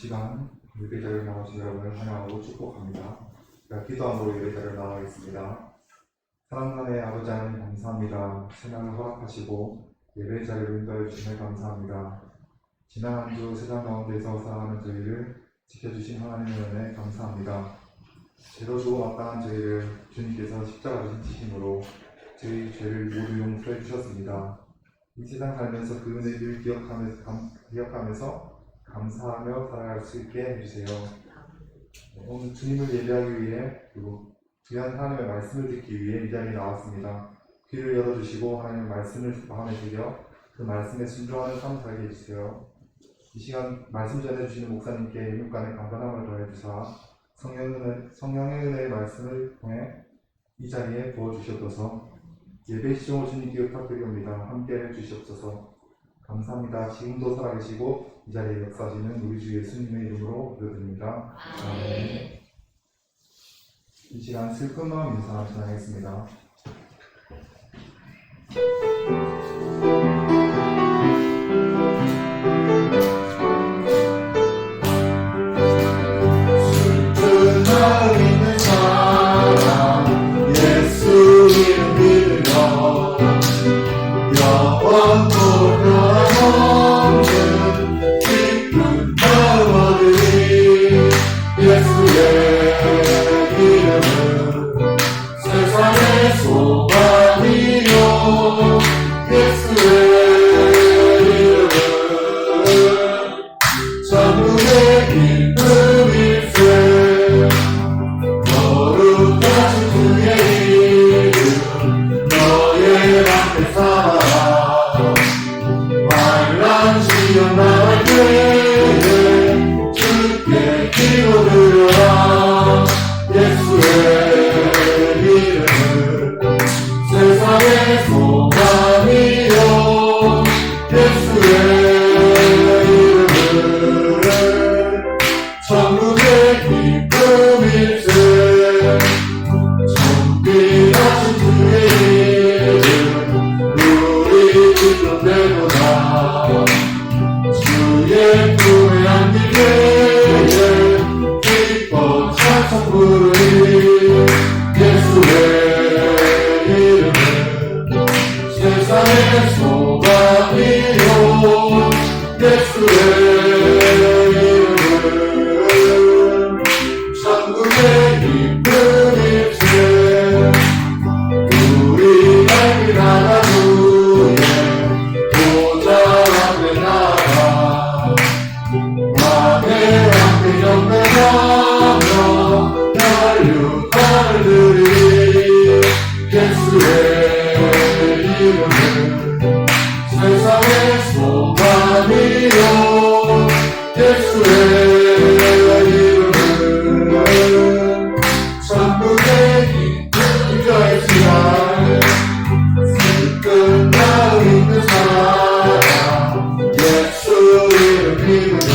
시간 예배자를 나오신 여러분을 환영하고 축복합니다. 제가 기도함으로 예배자를 나가겠습니다. 사랑하는 아버지 하나님 감사합니다. 신앙을 허락하시고 예배자를 인도해 주시며 감사합니다. 지난 한 주 세상 가운데서 살아가는 저희를 지켜주신 하나님의 은혜 감사합니다. 죄로 주고 마땅한 저희를 주님께서 십자가 지심으로 저희 죄를 모두 용서해 주셨습니다. 이 세상 살면서 그 은혜를 기억하면서 감사하며 살아갈 수 있게 해주세요. 오늘 주님을 예배하기 위해 그리고 귀한 하나님의 말씀을 듣기 위해 이 자리에 나왔습니다. 귀를 열어주시고 하나님의 말씀을 마음에 새겨 그 말씀에 순종하는 삶 살게 해주세요. 이 시간 말씀 전해주시는 목사님께 일육간의 간단함을 더해주사 성령의 은혜의 말씀을 통해 이 자리에 부어주시옵소서. 예배 시종을 주님께 부탁드립니다. 함께 해주시옵소서. 감사합니다. 지금도 살아계시고 이 자리에 역사하시는 우리 주 예수님의 이름으로 기도드립니다. 아멘. 이 시간 슬픈 마음 인사 전하겠습니다. 슬픈 마음 있는 사람 예수 이름 믿으며 영원토록 변함없는 기쁜 마음 얻으리. 예수의 이름은 세상의 소망이요 예수의 이름은 천국의 기쁨일세. 거룩하신 주의 이름 너의 앞에 살아라. 환난 시험 나갈 때에 주께 기도드려라. 예수의 이름은 세상의 소망이요 예수의 이름은 천국의 기쁨일세. 존귀하신 주의 이름 우리 기쁨되도다. 주의 품에 안기게 기뻐 찬송 부르리. 예수의 이름은 세상의 소망이요 예수의 이름은 천국의 기쁨일세. 우리 갈길 나가 후에 보좌 앞에 나가 왕의 앞에 경배하며 혈육하를 드리. 예수의 이름은 세상의 소망이요 예수의 이름은 천국의 기쁨의 시간. 슬픈 마음 있는 사람 예수 이름 믿으며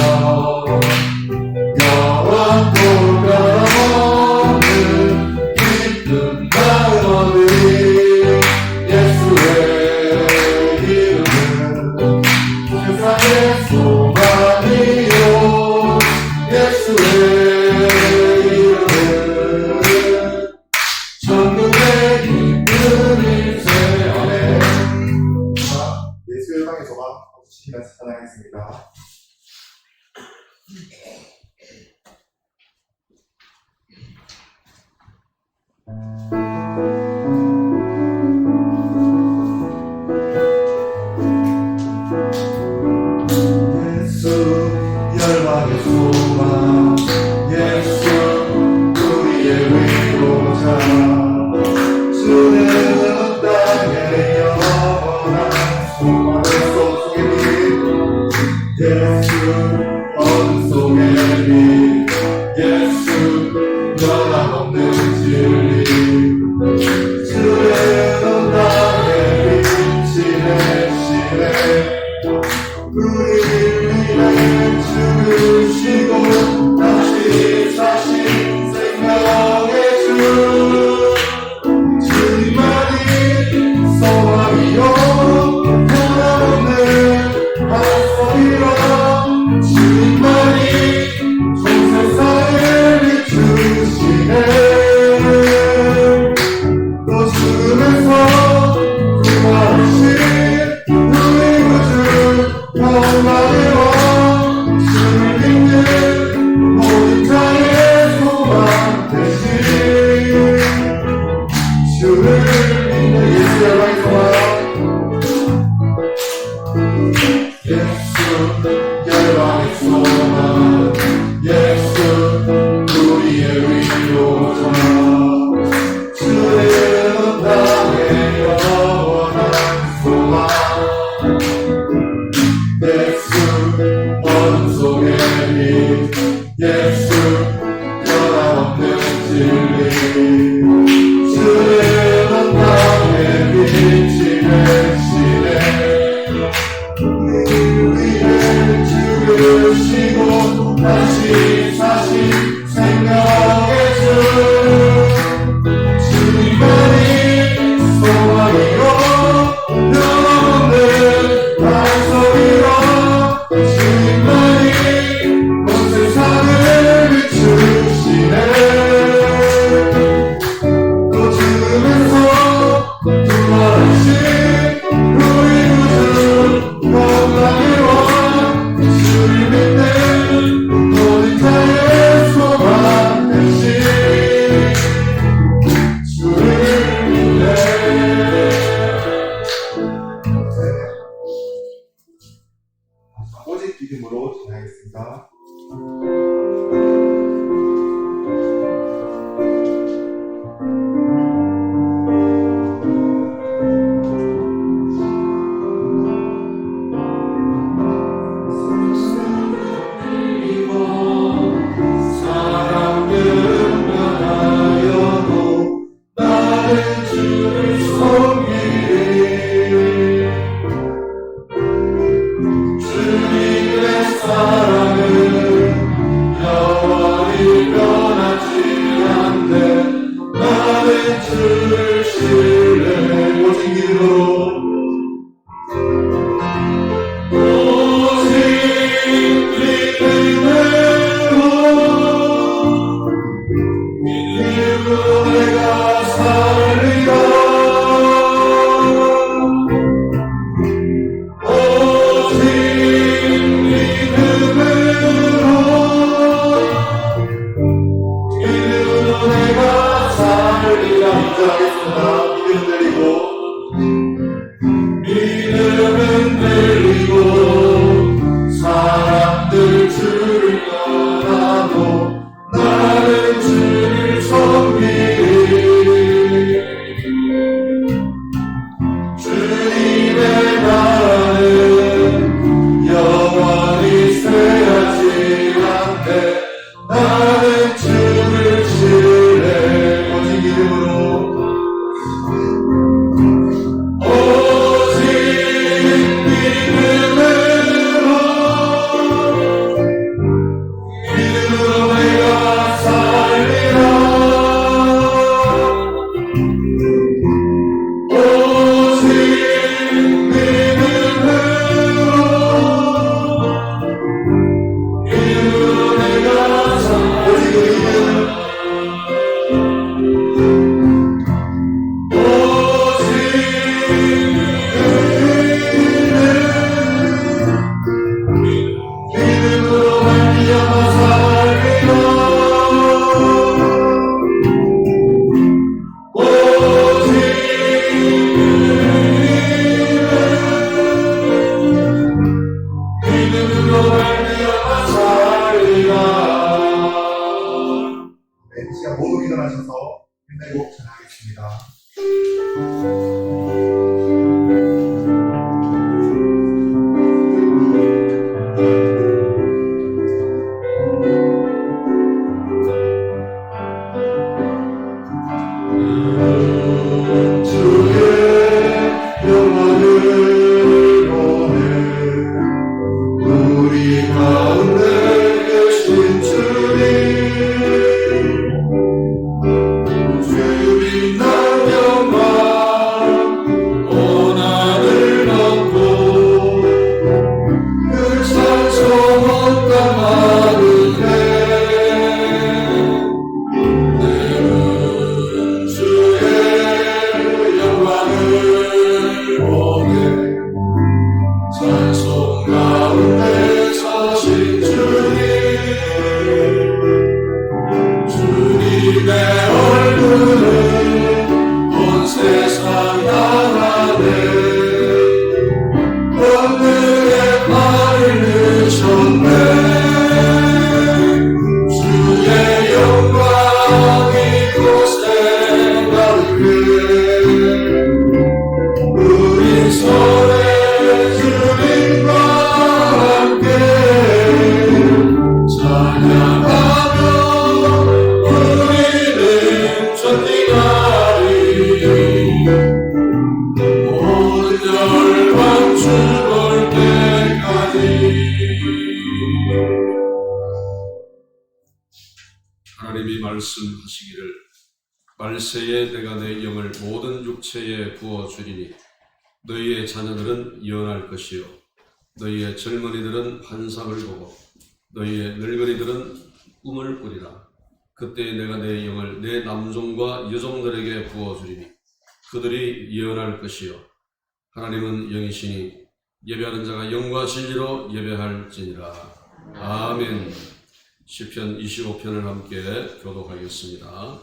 영원토록 변함없는 기쁜 마음 얻으리. 예수의 이름은 세상의 소망이요 예수의 이름은 천국의 기쁨일세. 아멘. 예수의 땅에서만 주시면서 찬양하겠습니다. 예수 열방의 소망 예수 우리의 위로자. 주는 땅의 영원한 소망을 속속의 빛. 예수 언속의 빛. 예수 변함없는 진리. 하나님이 말씀하시기를 말세에 내가 내 영을 모든 육체에 부어주리니 너희의 자녀들은 예언할 것이요 너희의 젊은이들은 환상을 보고 너희의 늙은이들은 꿈을 꾸리라. 그때 내가 내 영을 내 남종과 여종들에게 부어주리니 그들이 예언할 것이요 하나님은 영이시니 예배하는 자가 영과 진리로 예배할지니라. 아멘. 시편 25편을 함께 교독하겠습니다.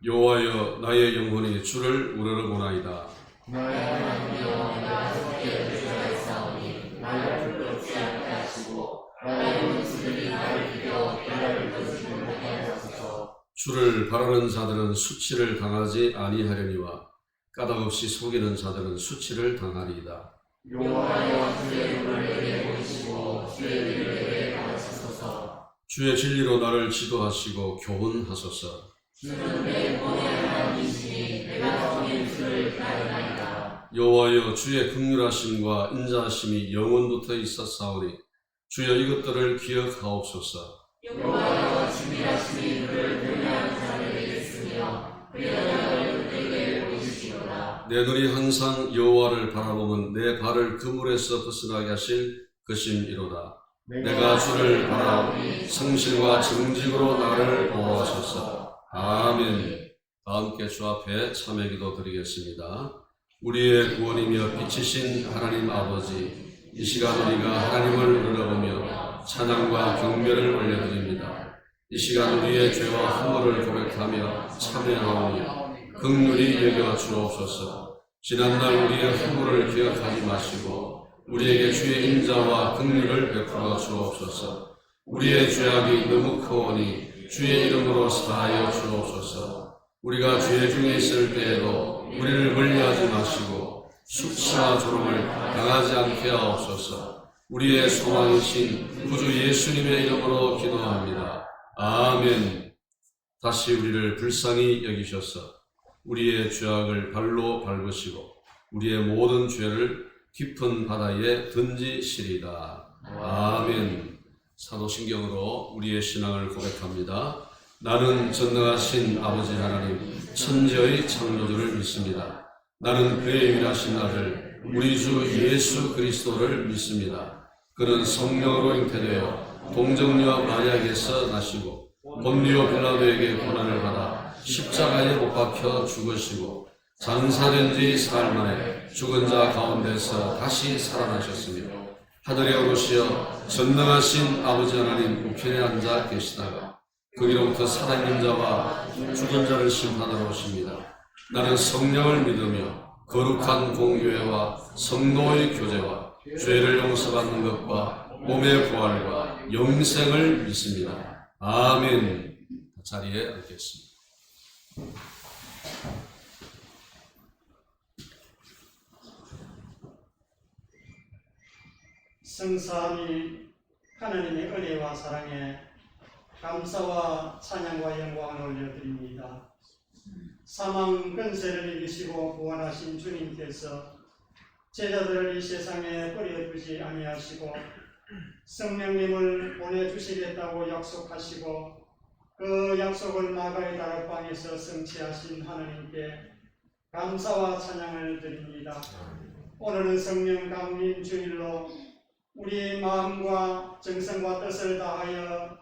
여호와여 나의 영혼이 주를 우러러보나이다. 나의 하나님이여 내가 속에 의지하였사오니 나를 불렀지 않게 하시고 나의 원수들이 나를 비겨 깨달을 것을 못하게 하소서. 주를 바라는 자들은 수치를 당하지 아니하려니와 까닭없이 속이는 자들은 수치를 당하리이다. 여호와여 주의 눈을 내게 보이시고 주의 일을 내게 가르치소서. 주의 진리로 나를 지도하시고 교훈하소서. 주는 내 구원의 하나님이시니 내가 정인 주를 기다리나이다. 여호와여 주의 긍휼하심과 인자하심이 영원부터 있었사오니 주여 이것들을 기억하옵소서. 여호와여 진실하심이 그를 경외하는 자들에게 있으며 그의 언약을 그들에게 보이시리로다. 내 눈이 항상 여호와를 바라보면 내 발을 그물에서 벗어나게 하실 것임이로다. 내가 주를 바라오니 성실과 정직으로 나를 보호하소서. 아멘. 다 함께 주 앞에 참회 기도 드리겠습니다. 우리의 구원이며 빛이신 하나님 아버지, 이 시간 우리가 하나님을 우러러보며 찬양과 경배를 올려드립니다. 이 시간 우리의 죄와 허물을 고백하며 참회하오니 긍휼히 여겨 주옵소서. 지난날 우리의 허물을 기억하지 마시고 우리에게 주의 인자와 긍휼을 베풀어 주옵소서. 우리의 죄악이 너무 크오니 주의 이름으로 사하여 주옵소서. 우리가 죄 중에 있을 때에도 우리를 멀리하지 마시고 숙치와 조롱을 당하지 않게 하옵소서. 우리의 소망이신 구주 예수님의 이름으로 기도합니다. 아멘. 다시 우리를 불쌍히 여기셔서 우리의 죄악을 발로 밟으시고 우리의 모든 죄를 깊은 바다에 던지시리다. 아멘. 사도신경으로 우리의 신앙을 고백합니다. 나는 전능하신 아버지 하나님 천지의 창조주를 믿습니다. 나는 그의 유일하신 아들 우리 주 예수 그리스도를 믿습니다. 그는 성령으로 잉태되어 동정녀 마리아에게서 나시고 본디오 빌라도에게 고난을 받아 십자가에 못 박혀 죽으시고 장사된 지 사흘 만에 죽은 자 가운데서 다시 살아나셨으며 하늘에 오르시어 전능하신 아버지 하나님 우편에 앉아 계시다가 거기로부터 살아있는 자와 죽은 자를 심판하러 오십니다. 나는 성령을 믿으며 거룩한 공교회와 성도의 교제와 죄를 용서받는 것과 몸의 부활과 영생을 믿습니다. 아멘. 자리에 앉겠습니다. 성삼위 하나님의 은혜와 사랑에 감사와 찬양과 영광을 올려드립니다. 사망 근세를 이기시고 구원하신 주님께서 제자들을 이 세상에 버려두지 아니하시고 성령님을 보내주시겠다고 약속하시고 그 약속을 마가의 다락방에서 성취하신 하나님께 감사와 찬양을 드립니다. 오늘은 성령 강림 주일로 우리 마음과 정성과 뜻을 다하여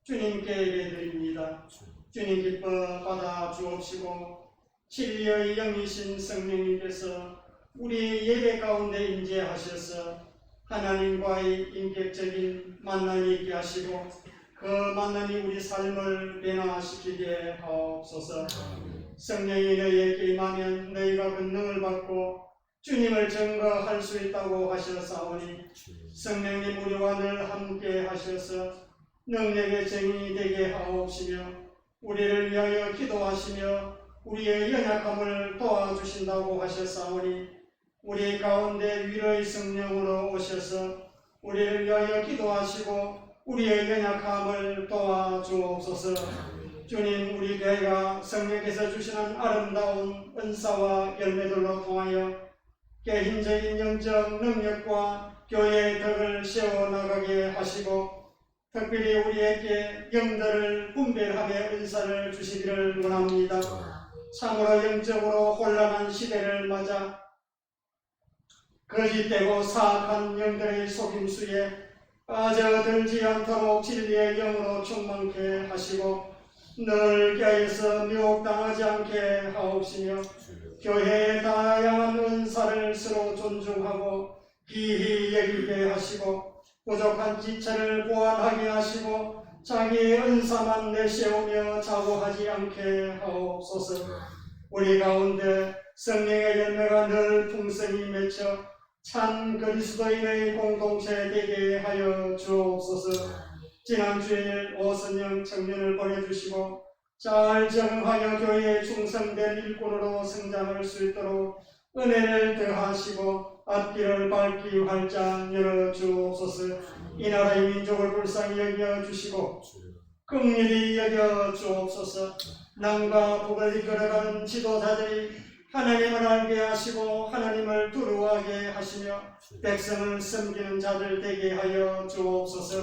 주님께 예배드립니다. 주님 기뻐 받아 주옵시고 진리의 영이신 성령님께서 우리 예배 가운데 임재하셔서 하나님과의 인격적인 만남이 있게 하시고 그 만남이 우리 삶을 변화시키게 하옵소서. 성령이 너희에게 임하면 너희가 권능을 받고 주님을 증거할 수 있다고 하셨사오니 성령님 우리와 늘 함께 하셔서 능력의 증인이 되게 하옵시며 우리를 위하여 기도하시며 우리의 연약함을 도와주신다고 하셨사오니 우리 가운데 위로의 성령으로 오셔서 우리를 위하여 기도하시고 우리의 연약함을 도와주옵소서. 주님, 우리 교회가 성령께서 주시는 아름다운 은사와 열매들로 통하여 개인적인 영적 능력과 교회의 덕을 세워나가게 하시고 특별히 우리에게 영들을 분별함의 은사를 주시기를 원합니다. 참으로 영적으로 혼란한 시대를 맞아 거짓되고 사악한 영들의 속임수에 빠져들지 않도록 진리의 영으로 충만케 하시고 늘 교회에서 미혹당하지 않게 하옵시며 교회의 다양한 은사를 서로 존중하고 기히 여기게 하시고 부족한 지체를 보완하게 하시고 자기의 은사만 내세우며 자고하지 않게 하옵소서. 우리 가운데 성령의 열매가 늘 풍성히 맺혀 참 그리스도인의 공동체 되게 하여 주옵소서. 지난 주일 오선영 청년을 보내주시고 잘 적응하여 교회에 충성된 일꾼으로 성장할 수 있도록 은혜를 더하시고 앞길을 밝기 활짝 열어주옵소서. 이 나라의 민족을 불쌍히 여겨주시고 긍휼히 여겨주옵소서. 남과 북을 이끌어가는 지도자들이 하나님을 알게 하시고 하나님을 두려워하게 하시며 백성을 섬기는 자들 되게 하여 주옵소서.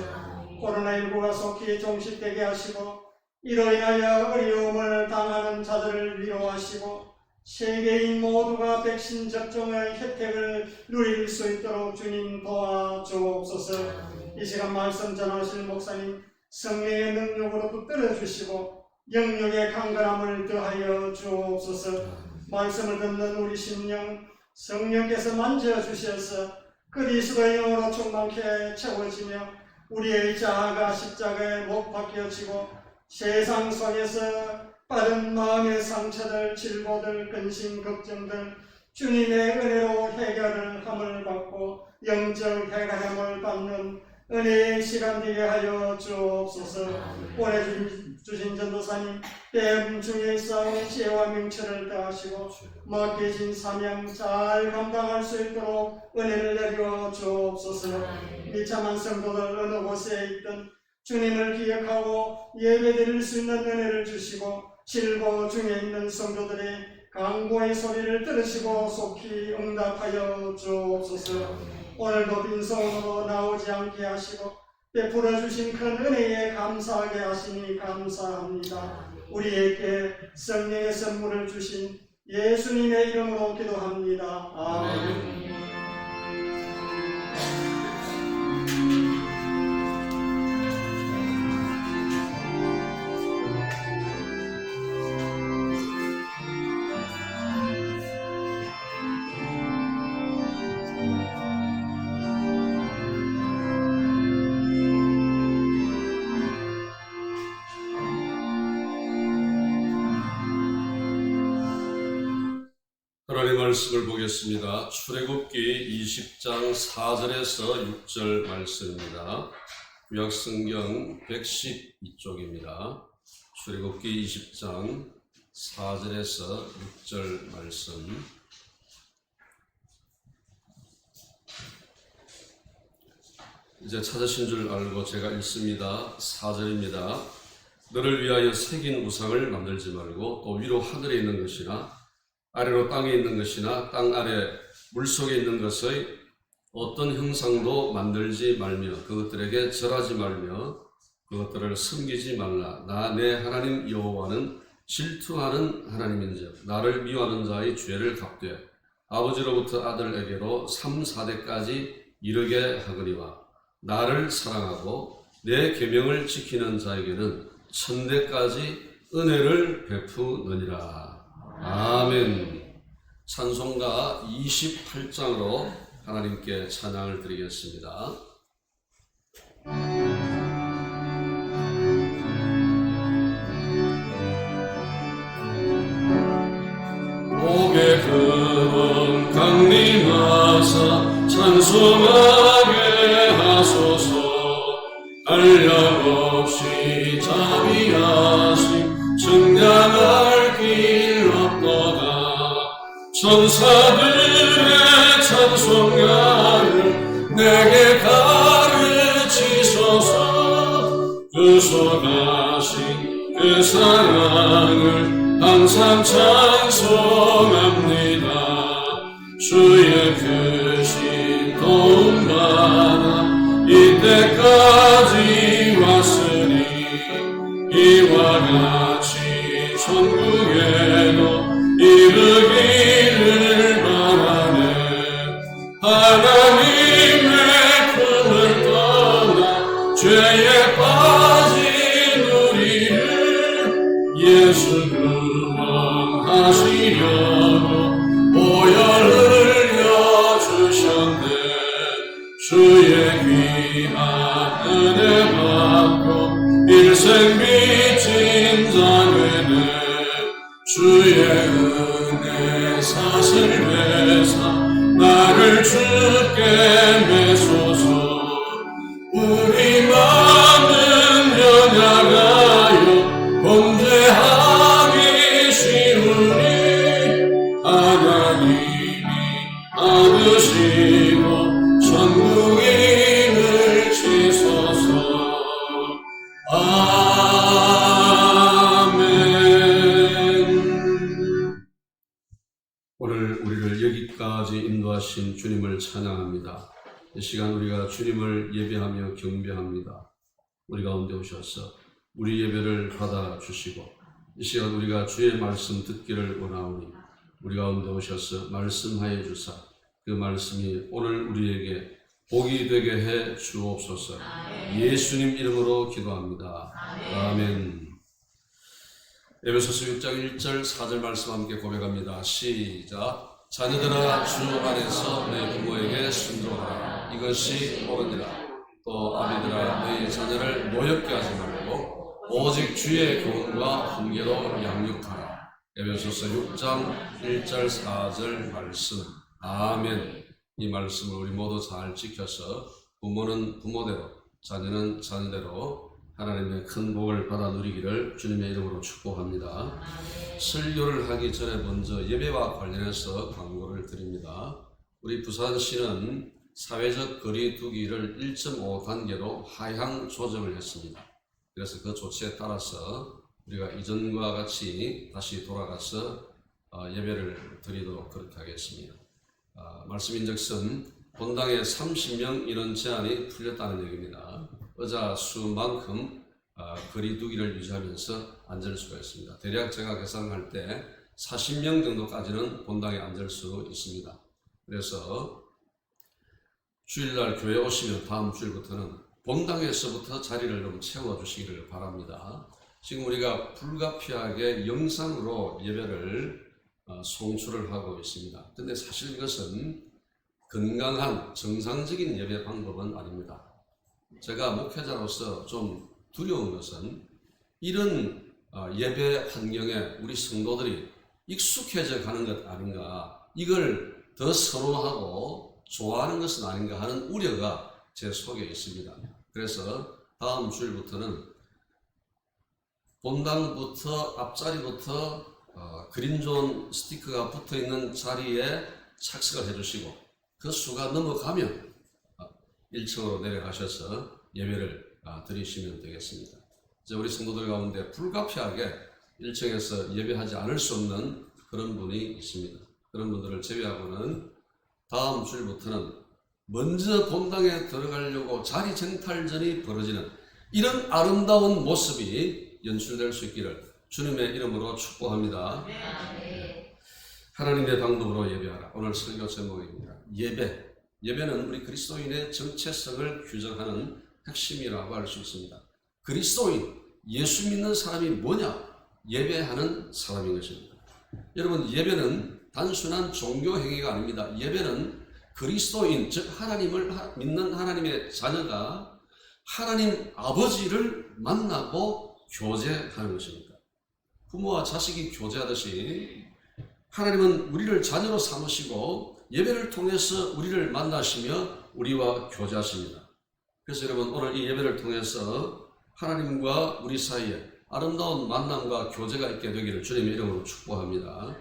코로나19가 속히 종식되게 하시고 이로 인하여 어려움을 당하는 자들을 위로하시고 세계인 모두가 백신 접종의 혜택을 누릴 수 있도록 주님 도와주옵소서. 이 시간 말씀 전하실 목사님 성령의 능력으로 붙들어 주시고 영역의 강건함을 더하여 주옵소서. 말씀을 듣는 우리 심령 성령께서 만져주셔서 그리스도의 영으로 충만케 채워지며 우리의 자아가 십자가에 못 박혀지고 세상 속에서 빠른 마음의 상처들, 질고들, 근심, 걱정들 주님의 은혜로 해결을 함을 받고 영적 해결함을 받는 은혜의 시간 되게 하여 주옵소서. 보내주신 전도사님 뺨 중에 쌓은 지혜와 명철을 더하시고 맡겨진 사명 잘 감당할 수 있도록 은혜를 내려 주옵소서. 비참한 성도들 어느 곳에 있든 주님을 기억하고 예배드릴 수 있는 은혜를 주시고 실고 중에 있는 성도들의 강구의 소리를 들으시고 속히 응답하여 주옵소서. 오늘도 빈손으로 나오지 않게 하시고 베풀어 주신 큰 은혜에 감사하게 하시니 감사합니다. 우리에게 성령의 선물을 주신 예수님의 이름으로 기도합니다. 아멘. 하나님의 말씀을 보겠습니다. 출애굽기 20장 4절에서 6절 말씀입니다. 구약성경 112쪽입니다. 출애굽기 20장 4절에서 6절 말씀. 이제 찾으신 줄 알고 제가 읽습니다. 4절입니다. 너를 위하여 새긴 우상을 만들지 말고 또 위로 하늘에 있는 것이나 아래로 땅에 있는 것이나 땅 아래 물속에 있는 것의 어떤 형상도 만들지 말며 그것들에게 절하지 말며 그것들을 섬기지 말라. 나 내 하나님 여호와는 질투하는 하나님인즉 나를 미워하는 자의 죄를 갚되 아버지로부터 아들에게로 3, 4대까지 이르게 하거니와 나를 사랑하고 내 계명을 지키는 자에게는 1000대까지 은혜를 베푸느니라. 아멘. 찬송가 28장으로 하나님께 찬양을 드리겠습니다. 목에 금은 강림하사 찬송하게 하소서. 한량없이 자비하심 증량할 길 없도다. 천사들의 찬송가를 내게 가르치소서. 구속하신 그 사랑을 항상 찬송합니다. 주의 크신 도움받아 이때까지 죄에 빠진 우리를 예수 구원하시려고 보혈 흘려주셨네. 주의 귀한 은혜 받고 일생 빚진 자되네. 주의 은혜 사슬 매사 나를 주께 매소서. 우리 마음은 변화가요 범죄하기 쉬우니 하나님이 안으시고 천국인을 치소서. 아멘. 오늘 우리를 여기까지 인도하신 주님을 찬양합니다. 이 시간 우리가 주님을 예배하며 경배합니다. 우리 가운데 오셔서 우리 예배를 받아주시고 이 시간 우리가 주의 말씀 듣기를 원하오니 우리 가운데 오셔서 말씀하여 주사 그 말씀이 오늘 우리에게 복이 되게 해 주옵소서. 예수님 이름으로 기도합니다. 아멘. 에베소서 6장 1절 4절 말씀 함께 고백합니다. 시작. 자녀들아 주 안에서 내 부모에게 순종하라. 이것이 옳으니라. 또 아비들아 너희 자녀를 노엽게 하지 말고 오직 주의 교훈과 훈계로 양육하라. 에베소서 6장 1절 4절 말씀. 아멘. 이 말씀을 우리 모두 잘 지켜서 부모는 부모대로 자녀는 자녀대로 하나님의 큰 복을 받아 누리기를 주님의 이름으로 축복합니다. 설교를 하기 전에 먼저 예배와 관련해서 광고를 드립니다. 우리 부산시는 사회적 거리 두기를 1.5 단계로 하향 조정을 했습니다. 그래서 그 조치에 따라서 우리가 이전과 같이 다시 돌아가서 예배를 드리도록 그렇게 하겠습니다. 말씀인즉슨 본당에 30명 인원 제한이 풀렸다는 얘기입니다. 의자 수만큼 거리 두기를 유지하면서 앉을 수가 있습니다. 대략 제가 계산할 때 40명 정도까지는 본당에 앉을 수 있습니다. 그래서 주일날 교회 오시면 다음 주일부터는 본당에서부터 자리를 좀 채워주시기를 바랍니다. 지금 우리가 불가피하게 영상으로 예배를 송출을 하고 있습니다. 근데 사실 이것은 건강한 정상적인 예배 방법은 아닙니다. 제가 목회자로서 좀 두려운 것은 이런 예배 환경에 우리 성도들이 익숙해져 가는 것 아닌가, 이걸 더 선호하고 좋아하는 것은 아닌가 하는 우려가 제 속에 있습니다. 그래서 다음 주일부터는 본당부터 앞자리부터 그린존 스티커가 붙어있는 자리에 착석을 해주시고 그 수가 넘어가면 1층으로 내려가셔서 예배를 드리시면 되겠습니다. 이제 우리 성도들 가운데 불가피하게 1층에서 예배하지 않을 수 없는 그런 분이 있습니다. 그런 분들을 제외하고는 다음 주일부터는 먼저 본당에 들어가려고 자리 쟁탈전이 벌어지는 이런 아름다운 모습이 연출될 수 있기를 주님의 이름으로 축복합니다. 하나님의 방법으로 예배하라. 오늘 설교 제목입니다. 예배는 우리 그리스도인의 정체성을 규정하는 핵심이라고 할 수 있습니다. 그리스도인, 예수 믿는 사람이 뭐냐? 예배하는 사람인 것입니다. 여러분, 예배는 단순한 종교 행위가 아닙니다. 예배는 그리스도인, 즉 하나님을 믿는 하나님의 자녀가 하나님 아버지를 만나고 교제하는 것입니다. 부모와 자식이 교제하듯이 하나님은 우리를 자녀로 삼으시고 예배를 통해서 우리를 만나시며 우리와 교제하십니다. 그래서 여러분, 오늘 이 예배를 통해서 하나님과 우리 사이에 아름다운 만남과 교제가 있게 되기를 주님의 이름으로 축복합니다.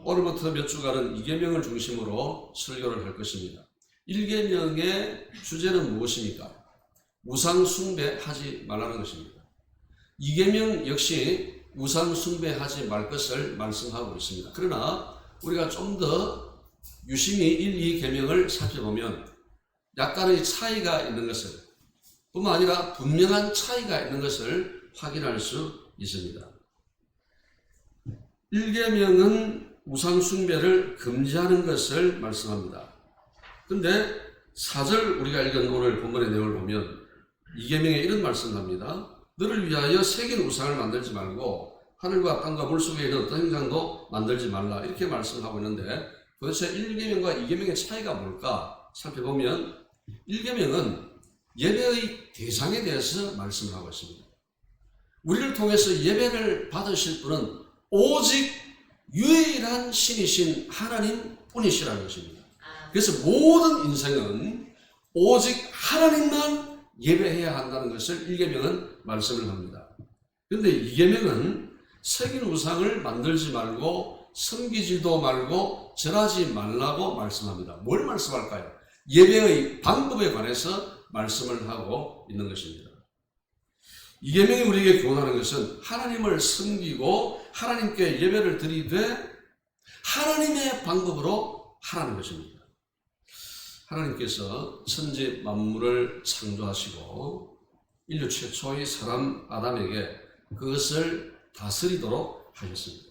오늘부터 몇 주간은 2계명을 중심으로 설교를 할 것입니다. 1계명의 주제는 무엇입니까? 우상 숭배하지 말라는 것입니다. 2계명 역시 우상 숭배하지 말 것을 말씀하고 있습니다. 그러나 우리가 좀 더 유심히 1, 2계명을 살펴보면 약간의 차이가 있는 것을, 뿐만 아니라 분명한 차이가 있는 것을 확인할 수 있습니다. 1계명은 우상 숭배를 금지하는 것을 말씀합니다. 그런데 4절 우리가 읽은 오늘 본문의 내용을 보면 이계명에 이런 말씀을 합니다. 너를 위하여 새긴 우상을 만들지 말고 하늘과 땅과 물속에 있는 어떤 형상도 만들지 말라, 이렇게 말씀하고 있는데, 도대체 1계명과 2계명의 차이가 뭘까 살펴보면 1계명은 예배의 대상에 대해서 말씀을 하고 있습니다. 우리를 통해서 예배를 받으실 분은 오직 유일한 신이신 하나님 뿐이시라는 것입니다. 그래서 모든 인생은 오직 하나님만 예배해야 한다는 것을 1계명은 말씀을 합니다. 그런데 2계명은 새긴 우상을 만들지 말고 섬기지도 말고 절하지 말라고 말씀합니다. 뭘 말씀할까요? 예배의 방법에 관해서 말씀을 하고 있는 것입니다. 2계명이 우리에게 교훈하는 것은 하나님을 섬기고 하나님께 예배를 드리되 하나님의 방법으로 하라는 것입니다. 하나님께서 천지 만물을 창조하시고 인류 최초의 사람 아담에게 그것을 다스리도록 하셨습니다.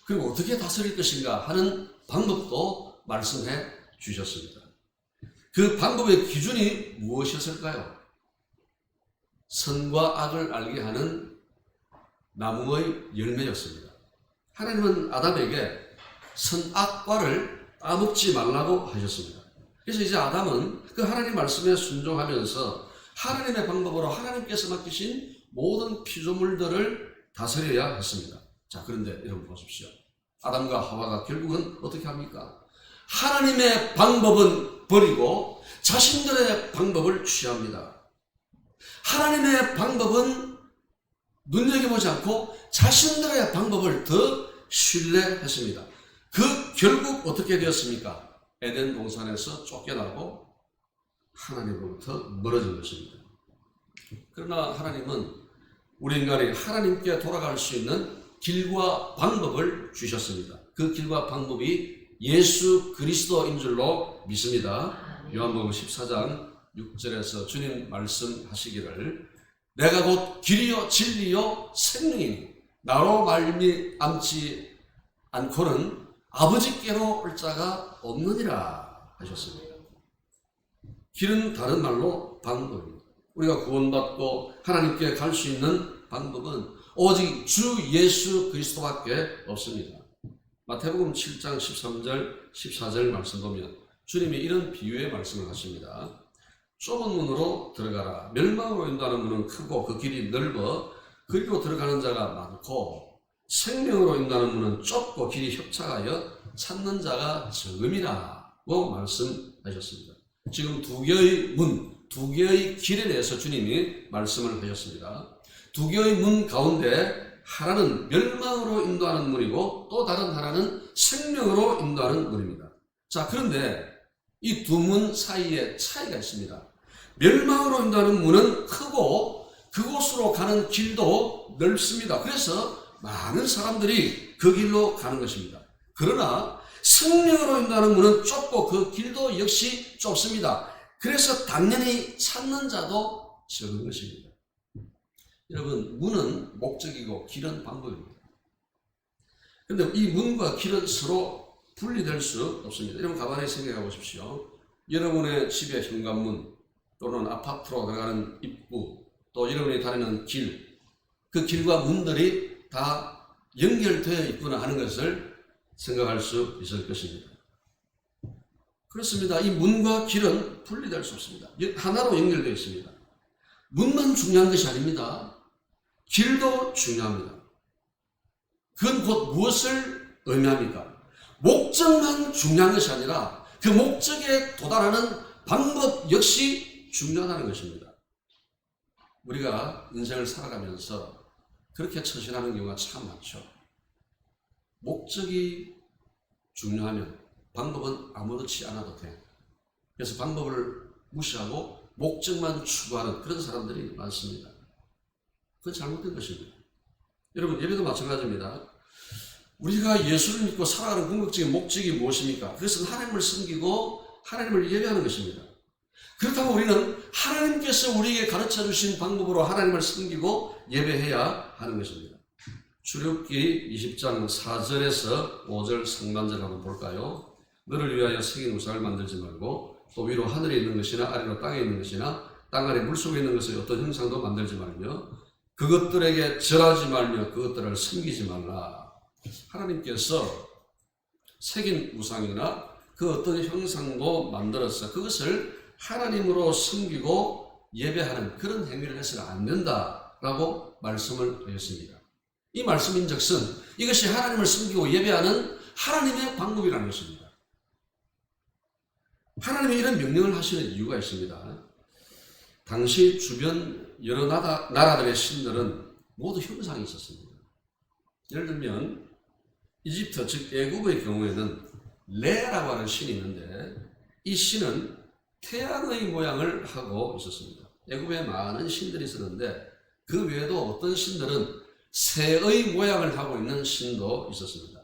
그리고 어떻게 다스릴 것인가 하는 방법도 말씀해 주셨습니다. 그 방법의 기준이 무엇이었을까요? 선과 악을 알게 하는 나무의 열매였습니다. 하나님은 아담에게 선악과를 따먹지 말라고 하셨습니다. 그래서 이제 아담은 그 하나님 말씀에 순종하면서 하나님의 방법으로 하나님께서 맡기신 모든 피조물들을 다스려야 했습니다. 자, 그런데 여러분 보십시오. 아담과 하와가 결국은 어떻게 합니까? 하나님의 방법은 버리고 자신들의 방법을 취합니다. 하나님의 방법은 눈여겨보지 않고 자신들의 방법을 더 신뢰했습니다. 그 결국 어떻게 되었습니까? 에덴 동산에서 쫓겨나고 하나님으로부터 멀어진 것입니다. 그러나 하나님은 우리 인간이 하나님께 돌아갈 수 있는 길과 방법을 주셨습니다. 그 길과 방법이 예수 그리스도인 줄로 믿습니다. 요한복음 14장 6절에서 주님 말씀하시기를 내가 곧 길이요 진리요 생명이니 나로 말미암지 않고는 아버지께로 올 자가 없느니라 하셨습니다. 길은 다른 말로 방법입니다. 우리가 구원받고 하나님께 갈 수 있는 방법은 오직 주 예수 그리스도밖에 없습니다. 마태복음 7장 13절 14절 말씀 보면 주님이 이런 비유의 말씀을 하십니다. 좁은 문으로 들어가라. 멸망으로 인도하는 문은 크고 그 길이 넓어 그리로 들어가는 자가 많고 생명으로 인도하는 문은 좁고 길이 협착하여 찾는 자가 적음이라고 말씀하셨습니다. 지금 두 개의 문, 두 개의 길에 대해서 주님이 말씀을 하셨습니다. 두 개의 문 가운데 하나는 멸망으로 인도하는 문이고 또 다른 하나는 생명으로 인도하는 문입니다. 자, 그런데 이 두 문 사이에 차이가 있습니다. 멸망으로 인도하는 문은 크고 그곳으로 가는 길도 넓습니다. 그래서 많은 사람들이 그 길로 가는 것입니다. 그러나 생명으로 인도하는 문은 좁고 그 길도 역시 좁습니다. 그래서 당연히 찾는 자도 적은 것입니다. 여러분, 문은 목적이고 길은 방법입니다. 그런데 이 문과 길은 서로 분리될 수 없습니다. 여러분 가만히 생각해 보십시오. 여러분의 집의 현관문 또는 아파트로 들어가는 입구 또 여러분이 다니는 길, 그 길과 문들이 다 연결되어 있구나 하는 것을 생각할 수 있을 것입니다. 그렇습니다. 이 문과 길은 분리될 수 없습니다. 하나로 연결되어 있습니다. 문만 중요한 것이 아닙니다. 길도 중요합니다. 그건 곧 무엇을 의미합니까? 목적만 중요한 것이 아니라 그 목적에 도달하는 방법 역시 중요하다는 것입니다. 우리가 인생을 살아가면서 그렇게 처신하는 경우가 참 많죠. 목적이 중요하면 방법은 아무렇지 않아도 돼. 그래서 방법을 무시하고 목적만 추구하는 그런 사람들이 많습니다. 그건 잘못된 것입니다. 여러분, 예배도 마찬가지입니다. 우리가 예수를 믿고 살아가는 궁극적인 목적이 무엇입니까? 그것은 하나님을 섬기고 하나님을 예배하는 것입니다. 그렇다고 우리는 하나님께서 우리에게 가르쳐 주신 방법으로 하나님을 섬기고 예배해야 하는 것입니다. 출애굽기 20장 4절에서 5절 상반절 한번 볼까요? 너를 위하여 새긴 우상을 만들지 말고 또 위로 하늘에 있는 것이나 아래로 땅에 있는 것이나 땅 아래 물속에 있는 것의 어떤 형상도 만들지 말며 그것들에게 절하지 말며 그것들을 섬기지 말라. 하나님께서 새긴 우상이나 그 어떤 형상도 만들어서 그것을 하나님으로 섬기고 예배하는 그런 행위를 해서는 안 된다라고 말씀을 하셨습니다. 이 말씀인즉슨 이것이 하나님을 섬기고 예배하는 하나님의 방법이라는 것입니다. 하나님이 이런 명령을 하시는 이유가 있습니다. 당시 주변 여러 나라들의 신들은 모두 형상이 있었습니다. 예를 들면 이집트 즉 애굽의 경우에는 레라고 하는 신이 있는데 이 신은 태양의 모양을 하고 있었습니다. 애굽에 많은 신들이 있었는데 그 외에도 어떤 신들은 새의 모양을 하고 있는 신도 있었습니다.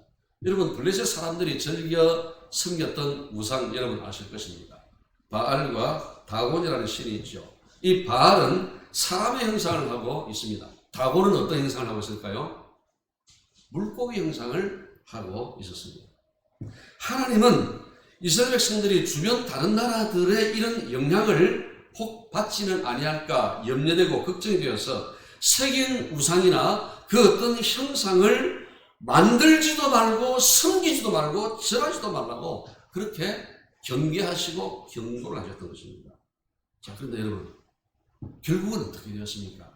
여러분 블레셋 사람들이 즐겨 섬겼던 우상 여러분 아실 것입니다. 바알과 다곤이라는 신이 있죠. 이 바알은 사람의 형상을 하고 있습니다. 다곤은 어떤 형상을 하고 있을까요? 물고기 형상을 하고 있었습니다. 하나님은 이스라엘 백성들이 주변 다른 나라들의 이런 영향을 혹 받지는 아니할까 염려되고 걱정이 되어서 새긴 우상이나 그 어떤 형상을 만들지도 말고 섬기지도 말고 절하지도 말라고 그렇게 경계하시고 경고를 하셨던 것입니다. 자, 그런데 여러분 결국은 어떻게 되었습니까?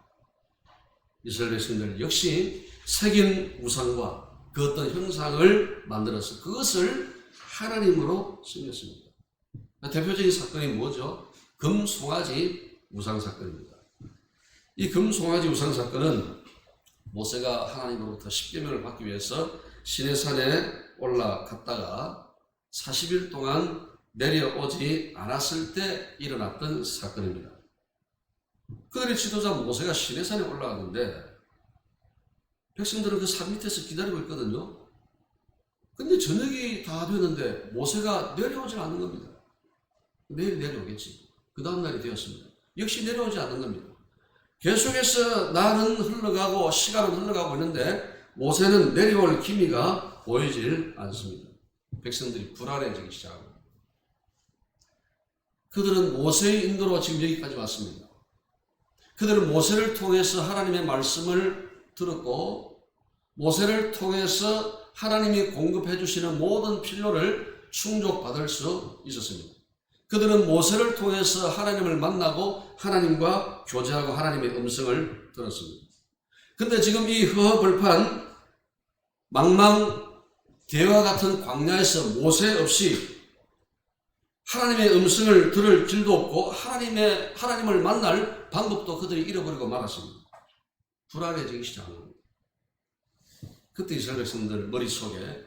이스라엘 백성들 역시 새긴 우상과 그 어떤 형상을 만들어서 그것을 하나님으로 섬겼습니다. 대표적인 사건이 뭐죠? 금송아지 우상 사건입니다. 이 금송아지 우상 사건은 모세가 하나님으로부터 십계명을 받기 위해서 시내산에 올라갔다가 40일 동안 내려오지 않았을 때 일어났던 사건입니다. 그들의 지도자 모세가 시내산에 올라갔는데 백성들은 그 산 밑에서 기다리고 있거든요. 근데 저녁이 다 되는데 모세가 내려오질 않는 겁니다. 내일 내려오겠지. 그 다음날이 되었습니다. 역시 내려오지 않는 겁니다. 계속해서 날은 흘러가고 시간은 흘러가고 있는데 모세는 내려올 기미가 보이질 않습니다. 백성들이 불안해지기 시작합니다. 그들은 모세의 인도로 지금 여기까지 왔습니다. 그들은 모세를 통해서 하나님의 말씀을 들었고 모세를 통해서 하나님이 공급해 주시는 모든 필요를 충족받을 수 있었습니다. 그들은 모세를 통해서 하나님을 만나고 하나님과 교제하고 하나님의 음성을 들었습니다. 그런데 지금 이 허허벌판 망망대와 같은 광야에서 모세 없이 하나님의 음성을 들을 길도 없고 하나님을 만날 방법도 그들이 잃어버리고 말았습니다. 불안해지기 시작합니다. 그때 이스라엘 백성들 머릿속에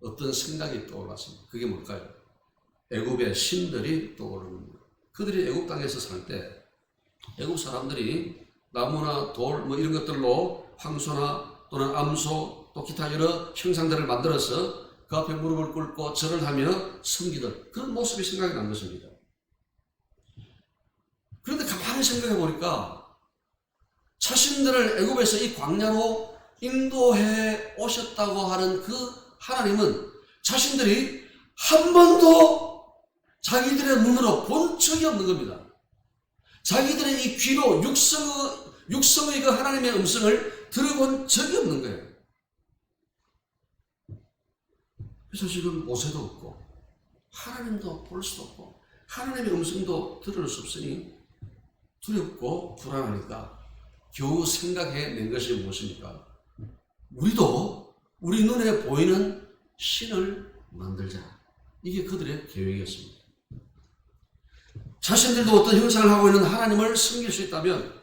어떤 생각이 떠올랐습니다. 그게 뭘까요? 애굽의 신들이 떠오릅니다. 그들이 애굽 땅에서 살 때 애굽 사람들이 나무나 돌 이런 것들로 황소나 또는 암소 또 기타 여러 형상들을 만들어서 그 앞에 무릎을 꿇고 절을 하며 섬기던 그런 모습이 생각이 난 것입니다. 그런데 가만히 생각해 보니까 자신들을 애굽에서 이 광야로 인도해 오셨다고 하는 그 하나님은 자신들이 한 번도 자기들의 눈으로 본 적이 없는 겁니다. 자기들의 이 귀로 육성의 그 하나님의 음성을 들어본 적이 없는 거예요. 그래서 지금 모세도 없고 하나님도 볼 수도 없고 하나님의 음성도 들을 수 없으니 두렵고 불안하니까 겨우 생각해낸 것이 무엇입니까? 우리도 우리 눈에 보이는 신을 만들자. 이게 그들의 계획이었습니다. 자신들도 어떤 형상을 하고 있는 하나님을 섬길 수 있다면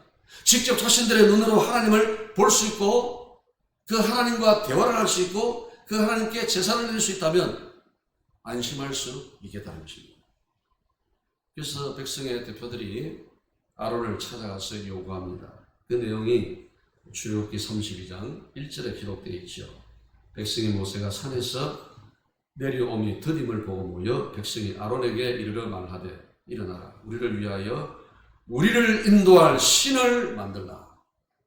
직접 자신들의 눈으로 하나님을 볼 수 있고 그 하나님과 대화를 할 수 있고 그 하나님께 제사를 드릴 수 있다면 안심할 수 있겠다는 것입니다. 그래서 백성의 대표들이 아론을 찾아가서 요구합니다. 그 내용이 출애굽기 32장 1절에 기록되어 있죠. 백성이 모세가 산에서 내려오니 더딤을 보고 모여 백성이 아론에게 이르러 말하되 일어나라 우리를 위하여 우리를 인도할 신을 만들라.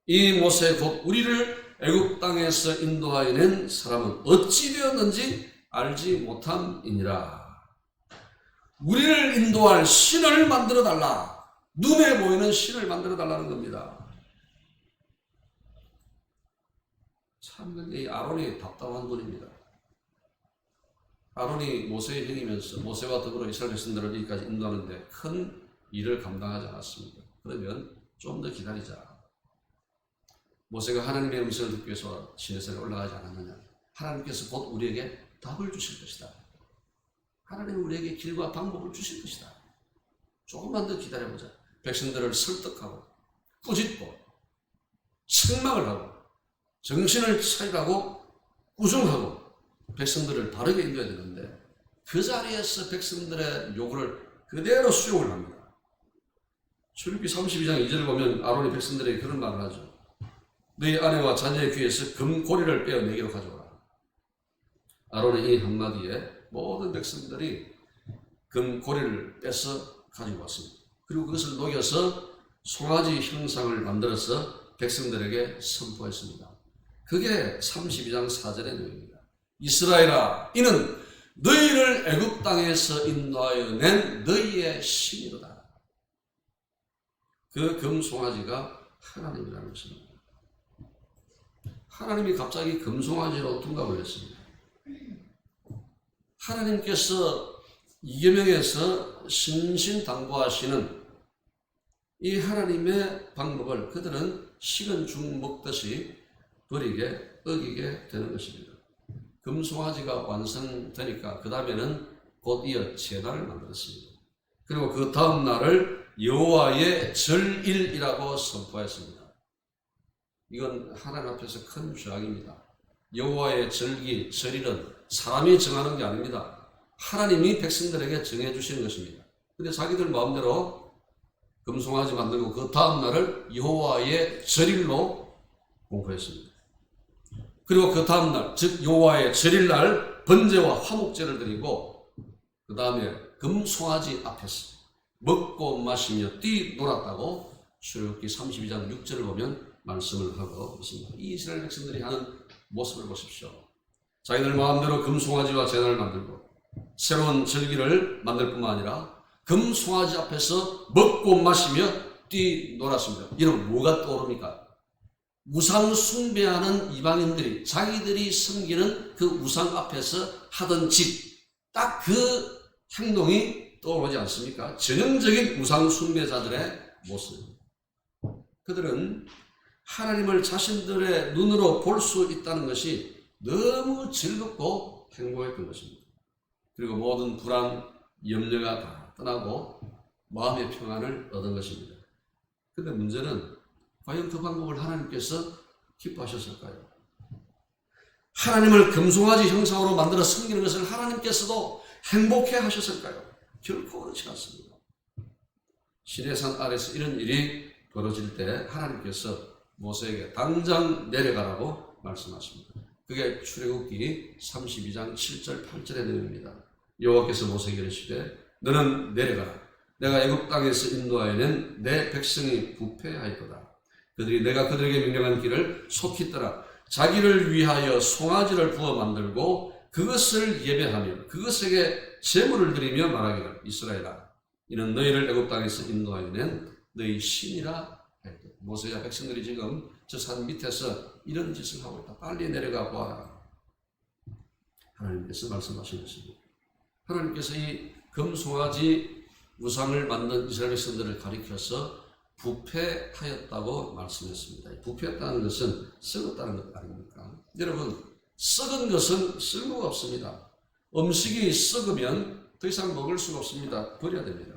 이 모세 곧 우리를 애굽 땅에서 인도하여 낸 사람은 어찌 되었는지 알지 못함이니라. 우리를 인도할 신을 만들어 달라. 눈에 보이는 신을 만들어 달라는 겁니다. 참, 이 아론이 답답한 분입니다. 아론이 모세의 형이면서 모세와 더불어 이스라엘 백성들을 여기까지 인도하는데 큰 일을 감당하지 않았습니다. 그러면 좀 더 기다리자. 모세가 하나님의 음성을 듣기 위해서 시내산에 올라가지 않았느냐. 하나님께서 곧 우리에게 답을 주실 것이다. 하나님은 우리에게 길과 방법을 주실 것이다. 조금만 더 기다려보자. 백성들을 설득하고 꾸짖고 책망을 하고 정신을 차리라고 꾸중하고 백성들을 바르게 인도해야 되는데 그 자리에서 백성들의 요구를 그대로 수용을 합니다. 출애굽기 32장 2절을 보면 아론이 백성들에게 그런 말을 하죠. 너희 아내와 자녀의 귀에서 금고리를 빼어 내게로 가져오라. 아론의 이 한마디에 모든 백성들이 금고리를 빼서 가지고 왔습니다. 그리고 그것을 녹여서 송아지 형상을 만들어서 백성들에게 선포했습니다. 그게 32장 4절의 내용입니다. 이스라엘아, 이는 너희를 애굽 땅에서 인도하여 낸 너희의 신이로다. 그 금송아지가 하나님이라는 것입니다. 하나님이 갑자기 금송아지로 둔갑을 했습니다. 하나님께서 이계명에서 신신당부하시는 이 하나님의 방법을 그들은 식은 죽 먹듯이 버리게 어기게 되는 것입니다. 금송아지가 완성되니까 그 다음에는 곧 이어 제단을 만들었습니다. 그리고 그 다음 날을 여호와의 절일이라고 선포했습니다. 이건 하나님 앞에서 큰 죄악입니다. 여호와의 절기, 절일은 사람이 정하는 게 아닙니다. 하나님이 백성들에게 정해주시는 것입니다. 근데 자기들 마음대로 금송아지 만들고 그 다음 날을 여호와의 절일로 공포했습니다. 그리고 그 다음 날, 즉 여호와의 절일날 번제와 화목제를 드리고 그 다음에 금송아지 앞에서 먹고 마시며 뛰놀았다고 출애굽기 32장 6절을 보면 말씀을 하고 있습니다. 이 이스라엘 백성들이 하는 모습을 보십시오. 자기들 마음대로 금송아지와 제단을 만들고 새로운 절기를 만들 뿐만 아니라 금송아지 앞에서 먹고 마시며 뛰놀았습니다. 이러면 뭐가 떠오릅니까? 우상 숭배하는 이방인들이 자기들이 섬기는 그 우상 앞에서 하던 짓, 딱 그 행동이 떠오르지 않습니까? 전형적인 우상 숭배자들의 모습입니다. 그들은 하나님을 자신들의 눈으로 볼 수 있다는 것이 너무 즐겁고 행복했던 것입니다. 그리고 모든 불안, 염려가 다 떠나고 마음의 평안을 얻은 것입니다. 그런데 문제는 과연 그 방법을 하나님께서 기뻐하셨을까요? 하나님을 금송아지 형상으로 만들어 섬기는 것을 하나님께서도 행복해 하셨을까요? 결코 그렇지 않습니다. 시내산 아래서 이런 일이 벌어질 때 하나님께서 모세에게 당장 내려가라고 말씀하십니다. 그게 출애굽기 32장 7절 8절의 내용입니다. 여호와께서 모세에게 이르시되 너는 내려가라. 내가 애굽 땅에서 인도하여 낸 내 백성이 부패하였도다. 그들이 내가 그들에게 명령한 길을 속히 따라 자기를 위하여 송아지를 부어 만들고 그것을 예배하며 그것에게 제물을 드리며 말하기를 이스라엘아, 이는 너희를 애굽 땅에서 인도하여 낸 너희 신이라 했다. 모세와 백성들이 지금 저 산 밑에서 이런 짓을 하고 있다. 빨리 내려가 보아라. 하나님께서 말씀하신 것입니다. 하나님께서 이 금송아지 우상을 만든 이스라엘 백성들을 가리켜서 부패하였다고 말씀했습니다. 부패했다는 것은 썩었다는 것 아닙니까? 여러분, 썩은 것은 쓸모가 없습니다. 음식이 썩으면 더 이상 먹을 수가 없습니다. 버려야 됩니다.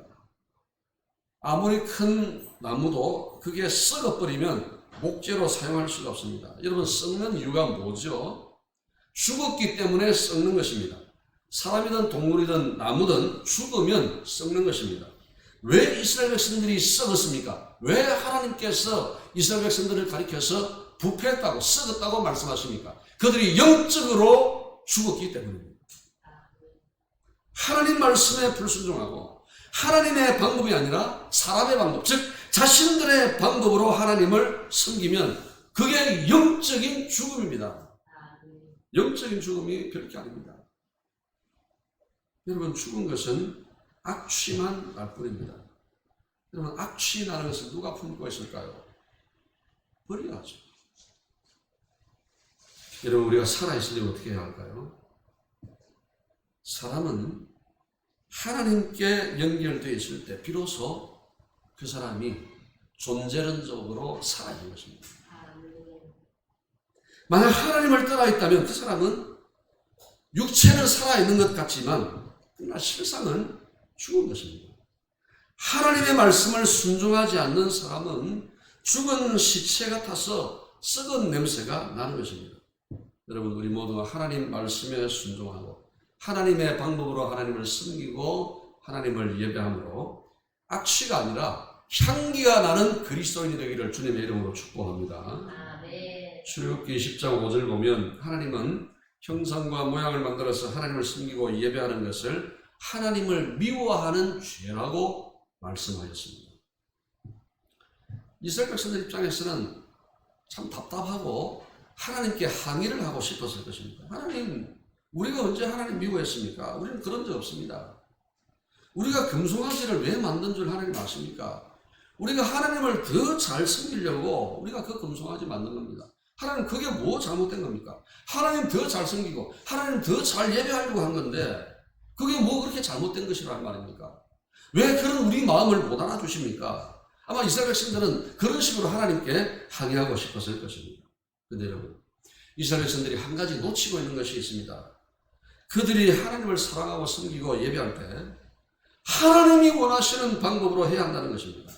아무리 큰 나무도 그게 썩어버리면 목재로 사용할 수가 없습니다. 여러분, 썩는 이유가 뭐죠? 죽었기 때문에 썩는 것입니다. 사람이든 동물이든 나무든 죽으면 썩는 것입니다. 왜 이스라엘 백성들이 썩었습니까? 왜 하나님께서 이스라엘 백성들을 가리켜서 부패했다고 썩었다고 말씀하십니까? 그들이 영적으로 죽었기 때문입니다. 하나님 말씀에 불순종하고 하나님의 방법이 아니라 사람의 방법, 즉 자신들의 방법으로 하나님을 섬기면 그게 영적인 죽음입니다. 영적인 죽음이 별게 아닙니다. 여러분, 죽은 것은 악취만 날 뿐입니다. 여러분, 악취 나는 것을 누가 품고 있을까요? 버려야죠. 여러분, 우리가 살아있으려면 어떻게 해야 할까요? 사람은 하나님께 연결되어 있을 때 비로소 그 사람이 존재론적으로 살아있는 것입니다. 만약 하나님을 떠나 있다면 그 사람은 육체는 살아있는 것 같지만 그러나 실상은 죽은 것입니다. 하나님의 말씀을 순종하지 않는 사람은 죽은 시체 같아서 썩은 냄새가 나는 것입니다. 여러분, 우리 모두가 하나님 말씀에 순종하고 하나님의 방법으로 하나님을 섬기고 하나님을 예배함으로 악취가 아니라 향기가 나는 그리스도인이 되기를 주님의 이름으로 축복합니다. 출애굽기 10장 5절 보면 하나님은 형상과 모양을 만들어서 하나님을 섬기고 예배하는 것을 하나님을 미워하는 죄라고 말씀하셨습니다. 이스라엘 백성들 입장에서는 참 답답하고 하나님께 항의를 하고 싶었을 것입니다. 하나님, 우리가 언제 하나님 미워했습니까? 우리는 그런 적 없습니다. 우리가 금송아지를 왜 만든 줄 하나님 아십니까? 우리가 하나님을 더 잘 섬기려고 우리가 그 금송아지 만든 겁니다. 하나님, 그게 뭐 잘못된 겁니까? 하나님 더 잘 섬기고 하나님 더 잘 예배하려고 한 건데 그게 뭐 그렇게 잘못된 것이라는 말입니까? 왜 그런 우리 마음을 못 알아주십니까? 아마 이스라엘 백성들은 그런 식으로 하나님께 항의하고 싶었을 것입니다. 그런데 여러분, 이스라엘 백성들이 한 가지 놓치고 있는 것이 있습니다. 그들이 하나님을 사랑하고 섬기고 예배할 때 하나님이 원하시는 방법으로 해야 한다는 것입니다.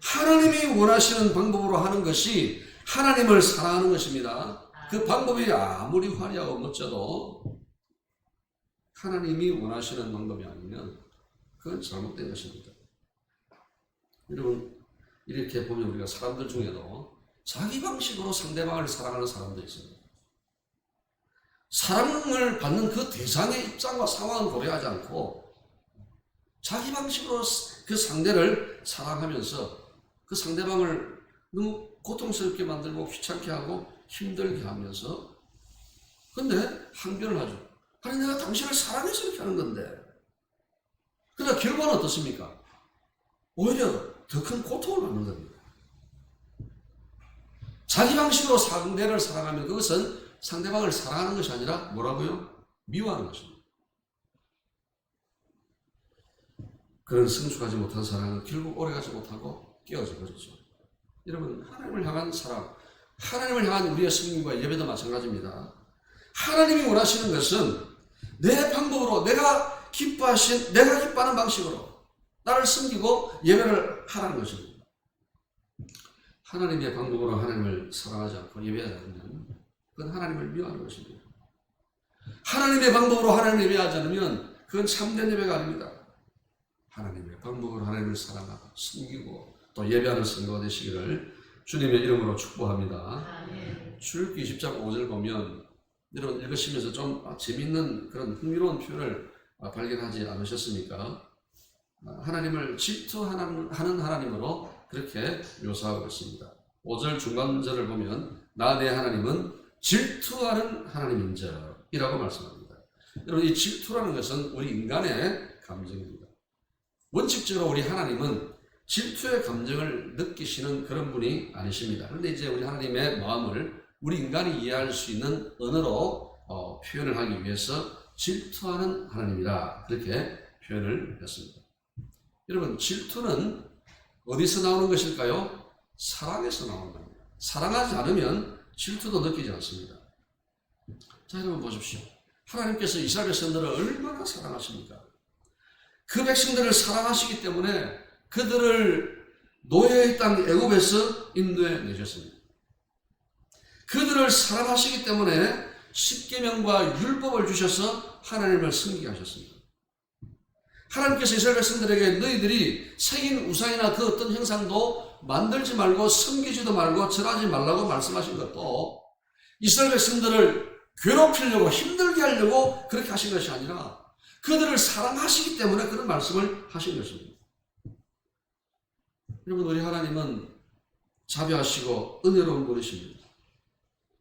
하나님이 원하시는 방법으로 하는 것이 하나님을 사랑하는 것입니다. 그 방법이 아무리 화려하고 멋져도 하나님이 원하시는 방법이 아니면 그건 잘못된 것입니다. 여러분, 이렇게 보면 우리가 사람들 중에도 자기 방식으로 상대방을 사랑하는 사람도 있습니다. 사랑을 받는 그 대상의 입장과 상황을 고려하지 않고 자기 방식으로 그 상대를 사랑하면서 그 상대방을 너무 고통스럽게 만들고 귀찮게 하고 힘들게 하면서 근데 항변을 하죠. 아니, 내가 당신을 사랑해서 이렇게 하는 건데. 그러나 결과는 어떻습니까? 오히려 더 큰 고통을 받는 겁니다. 자기 방식으로 상대를 사랑하면 그것은 상대방을 사랑하는 것이 아니라 뭐라고요? 미워하는 것입니다. 그런 성숙하지 못한 사랑은 결국 오래가지 못하고 깨어져 버리죠. 여러분, 하나님을 향한 사랑, 하나님을 향한 우리의 승리와 예배도 마찬가지입니다. 하나님이 원하시는 것은 내 방법으로 내가 기뻐하는 방식으로 나를 섬기고 예배를 하라는 것입니다. 하나님의 방법으로 하나님을 사랑하지 않고 예배하지 않으면 그건 하나님을 미워하는 것입니다. 하나님의 방법으로 하나님을 예배하지 않으면 그건 참된 예배가 아닙니다. 하나님의 방법으로 하나님을 사랑하고 섬기고 또 예배하는 성도가 되시기를 주님의 이름으로 축복합니다. 출애굽기 20장 5절 보면 여러분 읽으시면서 좀 재미있는 그런 흥미로운 표현을 발견하지 않으셨습니까? 하나님을 질투하는 하나님으로 그렇게 묘사하고 있습니다. 5절 중간절을 보면 나 내 하나님은 질투하는 하나님인저이라고 말씀합니다. 여러분, 이 질투라는 것은 우리 인간의 감정입니다. 원칙적으로 우리 하나님은 질투의 감정을 느끼시는 그런 분이 아니십니다. 그런데 이제 우리 하나님의 마음을 우리 인간이 이해할 수 있는 언어로 표현을 하기 위해서 질투하는 하나님이라 그렇게 표현을 했습니다. 여러분, 질투는 어디서 나오는 것일까요? 사랑에서 나오는 겁니다. 사랑하지 않으면 질투도 느끼지 않습니다. 자, 여러분 보십시오. 하나님께서 이스라엘 백성들을 얼마나 사랑하십니까? 그 백성들을 사랑하시기 때문에 그들을 노예의 땅 애굽에서 인도해 내셨습니다. 그들을 사랑하시기 때문에 십계명과 율법을 주셔서 하나님을 섬기게 하셨습니다. 하나님께서 이스라엘 백성들에게 너희들이 새긴 우상이나 그 어떤 형상도 만들지 말고 섬기지도 말고 절하지 말라고 말씀하신 것도 이스라엘 백성들을 괴롭히려고 힘들게 하려고 그렇게 하신 것이 아니라 그들을 사랑하시기 때문에 그런 말씀을 하신 것입니다. 여러분, 우리 하나님은 자비하시고 은혜로운 분이십니다.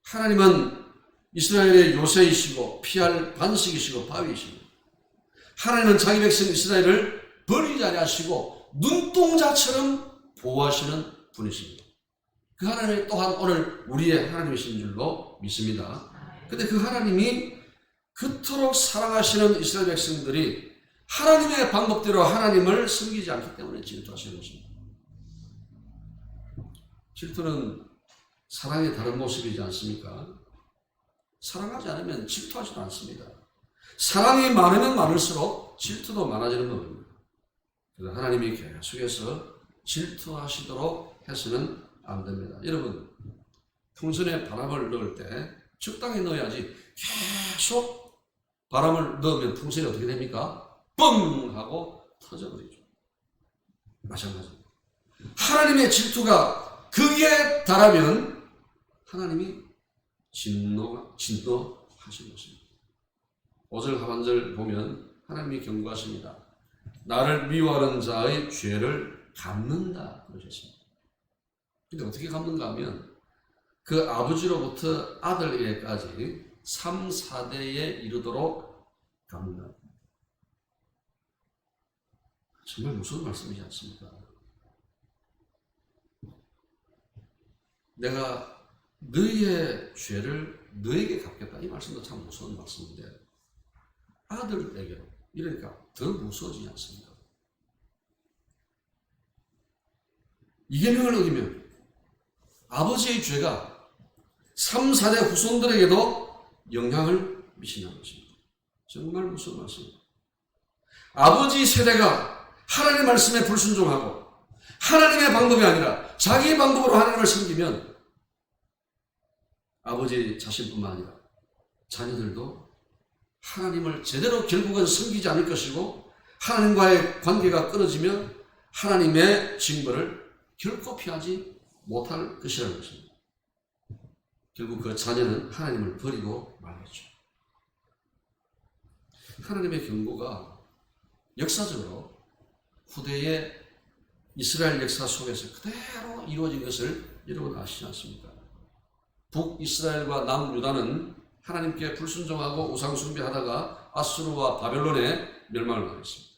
하나님은 이스라엘의 요새이시고 피할 반석이시고 바위이십니다. 하나님은 자기 백성 이스라엘을 버리지 아니하시고 눈동자처럼 보호하시는 분이십니다. 그 하나님이 또한 오늘 우리의 하나님이신 줄로 믿습니다. 근데 그 하나님이 그토록 사랑하시는 이스라엘 백성들이 하나님의 방법대로 하나님을 섬기지 않기 때문에 질투하시는 것입니다. 질투는 사랑의 다른 모습이지 않습니까? 사랑하지 않으면 질투하지도 않습니다. 사랑이 많으면 많을수록 질투도 많아지는 겁니다. 그래서 하나님이 계속해서 질투하시도록 해서는 안 됩니다. 여러분, 풍선에 바람을 넣을 때 적당히 넣어야지 계속 바람을 넣으면 풍선이 어떻게 됩니까? 뻥! 하고 터져버리죠. 마찬가지입니다. 하나님의 질투가 극에 달하면 하나님이 진노하신 것입니다. 5절 하반절 보면 하나님이 경고하십니다. 나를 미워하는 자의 죄를 갚는다 그러셨습니다. 근데 어떻게 갚는가 하면 그 아버지로부터 아들에게까지 3, 4대에 이르도록 갚는다. 정말 무서운 말씀이지 않습니까? 내가 너희의 죄를 너에게 갚겠다. 이 말씀도 참 무서운 말씀인데 아들에게로 이러니까 더 무서워지지 않습니까? 이 계명을 어기면 아버지의 죄가 3, 4대 후손들에게도 영향을 미친다는 것입니다. 정말 무서운 말씀입니다. 아버지 세대가 하나님의 말씀에 불순종하고 하나님의 방법이 아니라 자기 방법으로 하나님을 섬기면 아버지 자신뿐만 아니라 자녀들도 하나님을 제대로 결국은 섬기지 않을 것이고 하나님과의 관계가 끊어지면 하나님의 징벌을 결코 피하지 못할 것이라는 것입니다. 결국 그 자녀는 하나님을 버리고 말겠죠. 하나님의 경고가 역사적으로 후대의 이스라엘 역사 속에서 그대로 이루어진 것을 여러분 아시지 않습니까? 북이스라엘과 남유다는 하나님께 불순종하고 우상숭배하다가 아수르와 바벨론에 멸망을 당했습니다.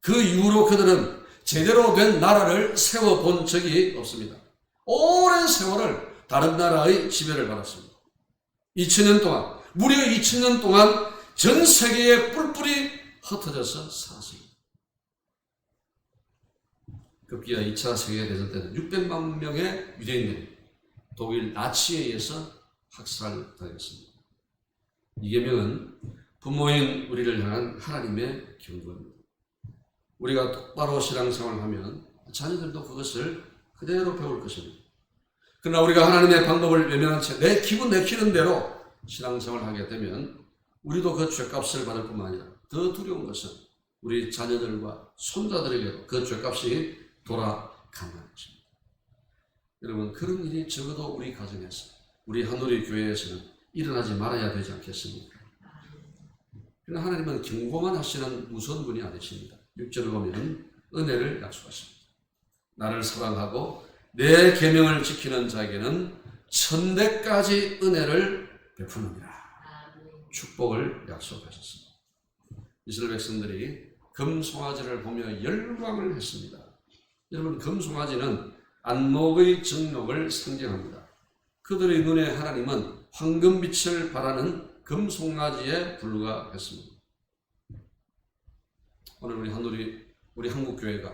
그 이후로 그들은 제대로 된 나라를 세워본 적이 없습니다. 오랜 세월을 다른 나라의 지배를 받았습니다. 2000년 동안, 무려 2000년 동안 전 세계에 뿔뿔이 흩어져서 살았습니다. 급기야 2차 세계대전 때는 600만 명의 유대인들이 독일 나치에 의해서 학살당했습니다. 이 계명은 부모인 우리를 향한 하나님의 경고입니다. 우리가 똑바로 신앙생활을 하면 자녀들도 그것을 그대로 배울 것입니다. 그러나 우리가 하나님의 방법을 외면한 채 내 기분 내키는 대로 신앙생활을 하게 되면 우리도 그 죄값을 받을 뿐만 아니라 더 두려운 것은 우리 자녀들과 손자들에게도 그 죄값이 돌아간다는 것입니다. 여러분, 그런 일이 적어도 우리 가정에서, 우리 한우리 교회에서는 일어나지 말아야 되지 않겠습니까? 그러나 하나님은 경고만 하시는 무서운 분이 아니십니다. 6절을 보면 은혜를 약속하십니다. 나를 사랑하고 내 계명을 지키는 자에게는 천대까지 은혜를 베푸느니라. 축복을 약속하셨습니다. 이스라엘 백성들이 금송아지를 보며 열광을 했습니다. 여러분, 금송아지는 안목의 정욕을 상징합니다. 그들의 눈에 하나님은 황금빛을 발하는 금송아지에 불과했습니다. 오늘 우리 한국교회가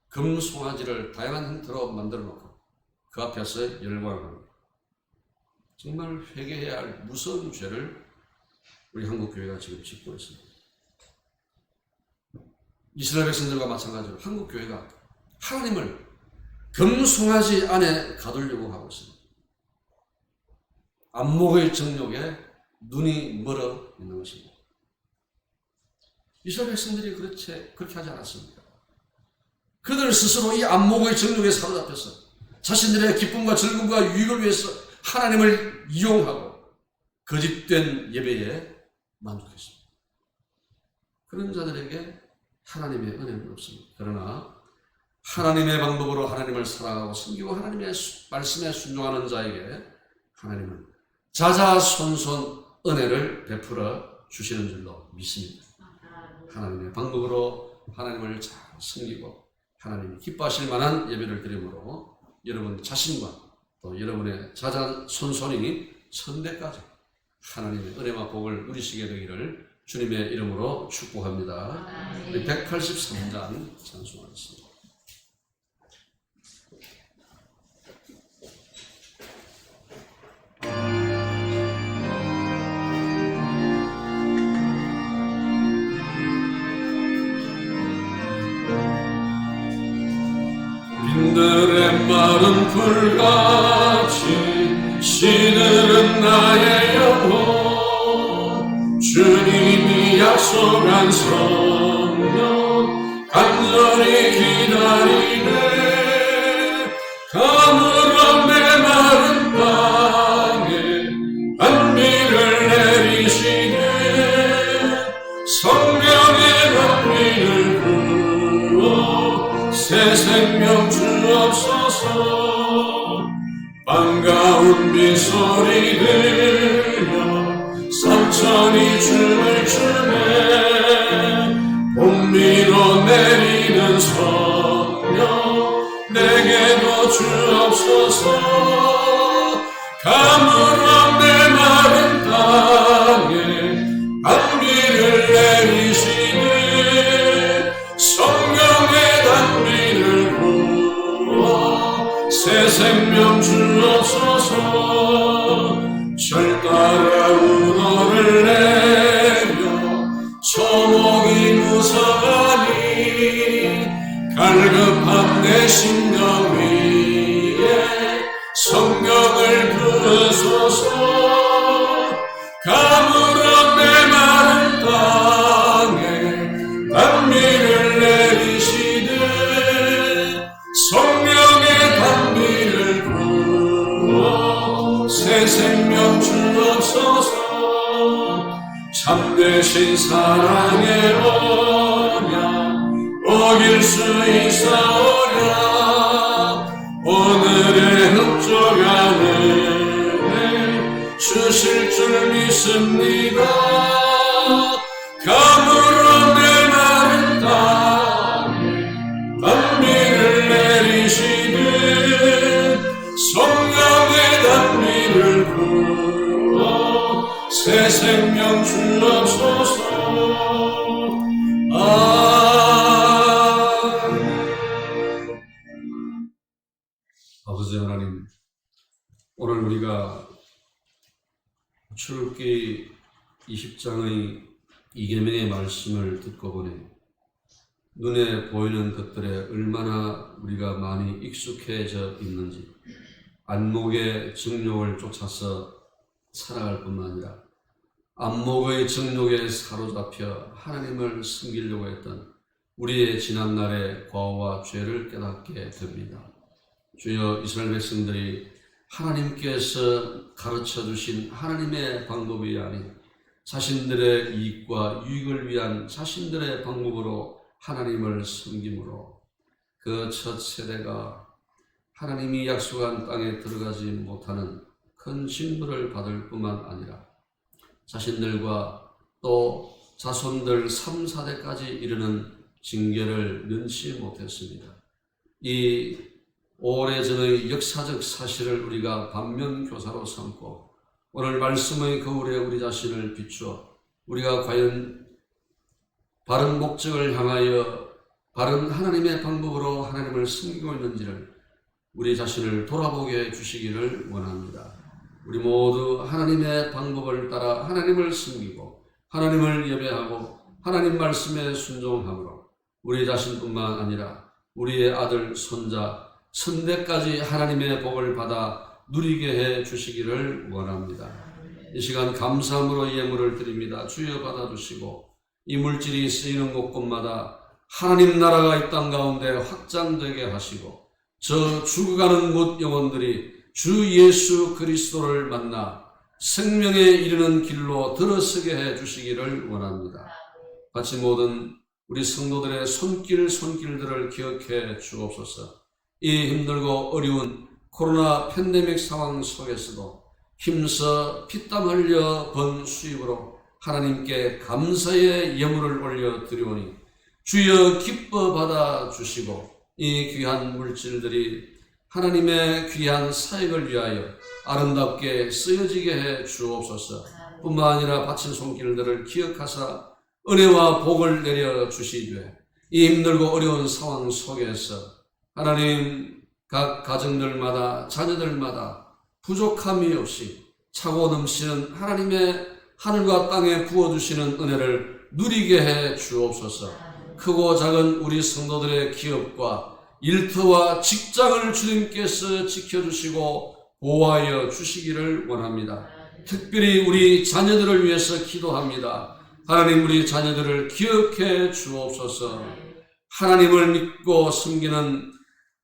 금송아지를 다양한 형태로 만들어 놓고 그 앞에서 열광을 합니다. 정말 회개해야 할 무서운 죄를 우리 한국교회가 지금 짓고 있습니다. 이스라엘 백성들과 마찬가지로 한국교회가 하나님을 금송아지 안에 가두려고 하고 있습니다. 안목의 정욕에 눈이 멀어 있는 것입니다. 이스라엘 백성들이 그렇게 하지 않았습니까? 그들 스스로 이 안목의 정욕에 사로잡혀서 자신들의 기쁨과 즐거움과 유익을 위해서 하나님을 이용하고 거짓된 예배에 만족했습니다. 그런 자들에게 하나님의 은혜는 없습니다. 그러나 하나님의 방법으로 하나님을 사랑하고 섬기고 하나님의 말씀에 순종하는 자에게 하나님은 자자손손 은혜를 베풀어 주시는 줄로 믿습니다. 하나님의 방법으로 하나님을 잘 섬기고 하나님이 기뻐하실 만한 예배를 드림으로 여러분 자신과 또 여러분의 자손손이 천대까지 하나님의 은혜와 복을 누리시게 되기를 주님의 이름으로 축복합니다. 우리 183장 찬송하겠습니다. 빈들의 마른 불같이 시들은 나의 영혼 주님이 약속한 성령 간절히 기다리네 가물어 내 마른 땅에 단비를 내리시네 성령의 단비를 부어 새 생명 주옵소서 반가운 빗소리 들려 삼천이 춤을 추네 봄비로 내리는 성령 내게도 주옵소서 가물어 내 마른 땅에 단비를 내리시네 성령의 단비를 부어 새 생명 주옵소서 절 따라 운호를 내려 초목이 무성하니 갈급한 내 심령 위에 성령을 부으소서 가물어 내 마른 땅에 단비를 내리시듯 성령의 단비를 부어 새 생명 주옵소서 참되신 사랑의 언약 어길 수 있사오랴 오늘의 흡족한 은혜 주실 줄 믿습니다 가물어 내 마른 땅에 단비를 내리시듯 성령의 단비를 부어 새 생명 주옵소서 아버지 하나님 오늘 우리가 출애굽기 20장의 이계명의 말씀을 듣고 보니 눈에 보이는 것들에 얼마나 우리가 많이 익숙해져 있는지 안목의 정욕을 쫓아서 살아갈 뿐만 아니라 안목의 정욕에 사로잡혀 하나님을 섬기려고 했던 우리의 지난날의 과오와 죄를 깨닫게 됩니다. 주여 이스라엘 백성들이 하나님께서 가르쳐 주신 하나님의 방법이 아닌 자신들의 이익과 유익을 위한 자신들의 방법으로 하나님을 섬김으로 그 첫 세대가 하나님이 약속한 땅에 들어가지 못하는 큰 징벌을 받을 뿐만 아니라 자신들과 또 자손들 3, 4대까지 이르는 징계를 면치 못했습니다. 이 오래전의 역사적 사실을 우리가 반면교사로 삼고 오늘 말씀의 거울에 우리 자신을 비추어 우리가 과연 바른 목적을 향하여 바른 하나님의 방법으로 하나님을 섬기고 있는지를 우리 자신을 돌아보게 해주시기를 원합니다. 우리 모두 하나님의 방법을 따라 하나님을 섬기고 하나님을 예배하고 하나님 말씀에 순종함으로 우리 자신뿐만 아니라 우리의 아들, 손자, 천대까지 하나님의 복을 받아 누리게 해 주시기를 원합니다. 이 시간 감사함으로 예물을 드립니다. 주여 받아주시고 이 물질이 쓰이는 곳곳마다 하나님 나라가 이 땅 가운데 확장되게 하시고 저 죽어가는 곳 영혼들이 주 예수 그리스도를 만나 생명에 이르는 길로 들어서게 해 주시기를 원합니다. 같이 모든 우리 성도들의 손길들을 기억해 주옵소서. 이 힘들고 어려운 코로나 팬데믹 상황 속에서도 힘써 피땀 흘려 번 수입으로 하나님께 감사의 예물을 올려 드리오니 주여 기뻐 받아 주시고 이 귀한 물질들이 하나님의 귀한 사역을 위하여 아름답게 쓰여지게 해 주옵소서. 뿐만 아니라 바친 손길들을 기억하사 은혜와 복을 내려 주시되 이 힘들고 어려운 상황 속에서 하나님 각 가정들마다 자녀들마다 부족함이 없이 차고 넘치는 하나님의 하늘과 땅에 부어주시는 은혜를 누리게 해 주옵소서. 크고 작은 우리 성도들의 기업과 일터와 직장을 주님께서 지켜주시고 보호하여 주시기를 원합니다. 특별히 우리 자녀들을 위해서 기도합니다. 하나님, 우리 자녀들을 기억해 주옵소서. 하나님을 믿고 섬기는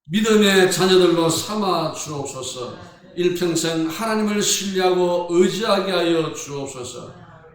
믿음의 자녀들로 삼아 주옵소서. 일평생 하나님을 신뢰하고 의지하게 하여 주옵소서.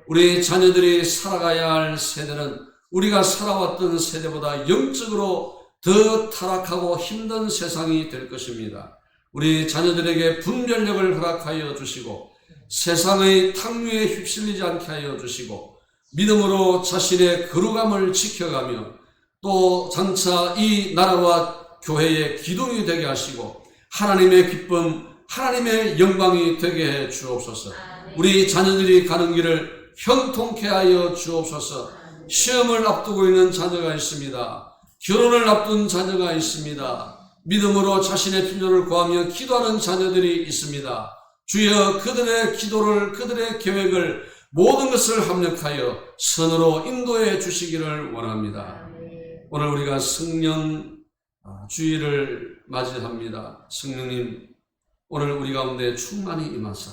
우리 자녀들이 살아가야 할 세대는 우리가 살아왔던 세대보다 영적으로 더 타락하고 힘든 세상이 될 것입니다. 우리 자녀들에게 분별력을 허락하여 주시고 세상의 탕류에 휩쓸리지 않게 하여 주시고 믿음으로 자신의 거룩함을 지켜가며 또 장차 이 나라와 교회의 기둥이 되게 하시고 하나님의 기쁨, 하나님의 영광이 되게 해 주옵소서. 우리 자녀들이 가는 길을 형통케 하여 주옵소서. 시험을 앞두고 있는 자녀가 있습니다. 결혼을 앞둔 자녀가 있습니다. 믿음으로 자신의 필요를 구하며 기도하는 자녀들이 있습니다. 주여 그들의 기도를, 그들의 계획을 모든 것을 합력하여 선으로 인도해 주시기를 원합니다. 오늘 우리가 성령 주일을 맞이합니다. 성령님, 오늘 우리 가운데 충만히 임하사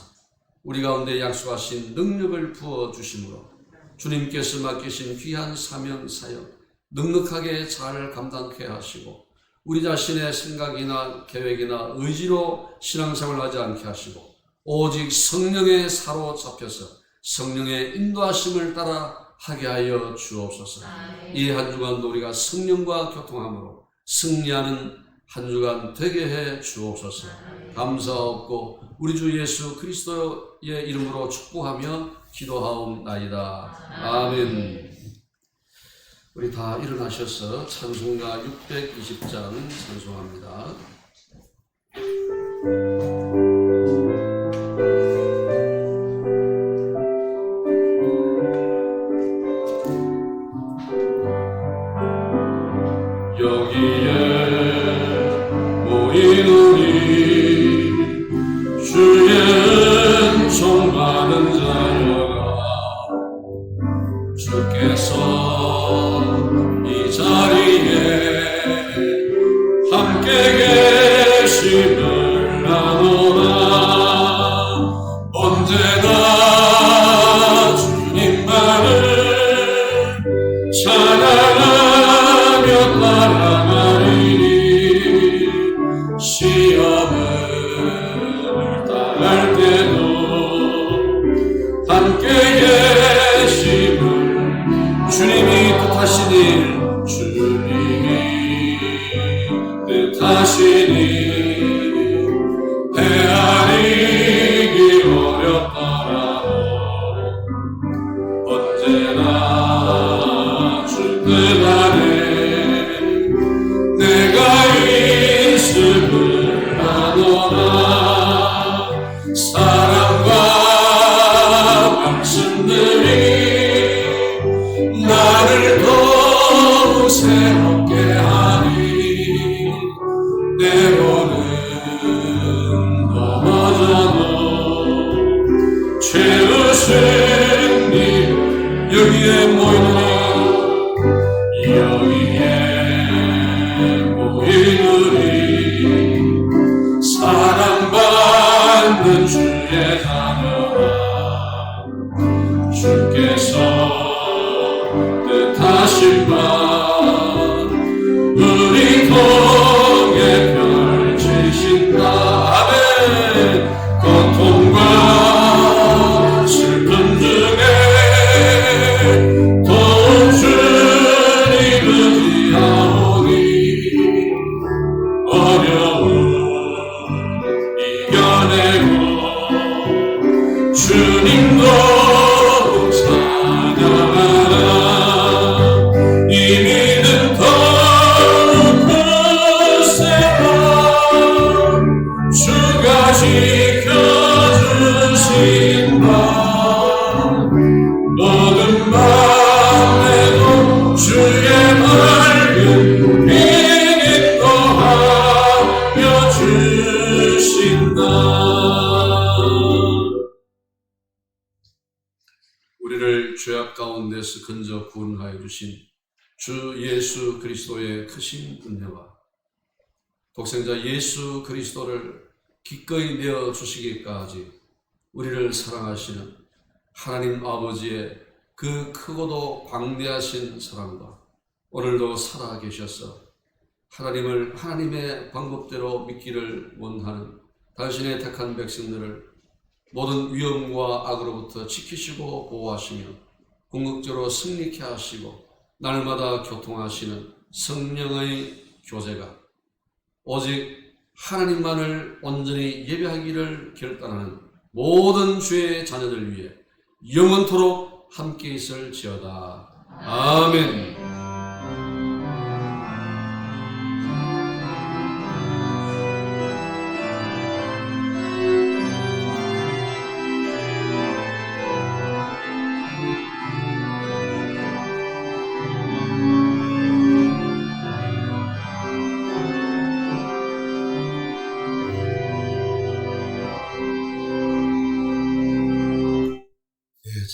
우리 가운데 약속하신 능력을 부어주심으로 주님께서 맡기신 귀한 사명 사역 넉넉하게 잘 감당케 하시고 우리 자신의 생각이나 계획이나 의지로 신앙생활을 하지 않게 하시고 오직 성령에 사로잡혀서 성령의 인도하심을 따라 하게 하여 주옵소서. 이 한 주간도 우리가 성령과 교통함으로 승리하는 한 주간 되게 해 주옵소서. 감사하옵고 우리 주 예수 그리스도의 이름으로 축복하며 기도하옵나이다. 아멘. 우리 다 일어나셔서 찬송가 620장 찬송합니다. 여기에 모인 우리 주의 은총 받은 자여가 주께서 이 자리에 함께 계심을 나노라. 언제나 주님만을 찬양하며 따라가리니 시험을 당할 때도 함께 계심을 주님이 뜻하신 일 헤아리기 어렵더라도 언제나 주 뜻 안에 내가 있음을 아노라. 사랑과 말씀들이 나를 더욱 새롭게 하니 때로는 넘어져도 죄의 님 여기에 모이노니 사랑받는 주의 자녀라. 주께서 뜻하신 바 우리 통해 펼치신다. 아멘. 고통과 슬픔 중에 도움 주님은 가운데서 건져 구원하여 주신 주 예수 그리스도의 크신 은혜와 독생자 예수 그리스도를 기꺼이 내어 주시기까지 우리를 사랑하시는 하나님 아버지의 그 크고도 광대하신 사랑과 오늘도 살아계셔서 하나님을 하나님의 방법대로 믿기를 원하는 당신의 택한 백성들을 모든 위험과 악으로부터 지키시고 보호하시며 궁극적으로 승리케 하시고 날마다 교통하시는 성령의 교제가 오직 하나님만을 온전히 예배하기를 결단하는 모든 주의 자녀들 위해 영원토록 함께 있을지어다. 아멘.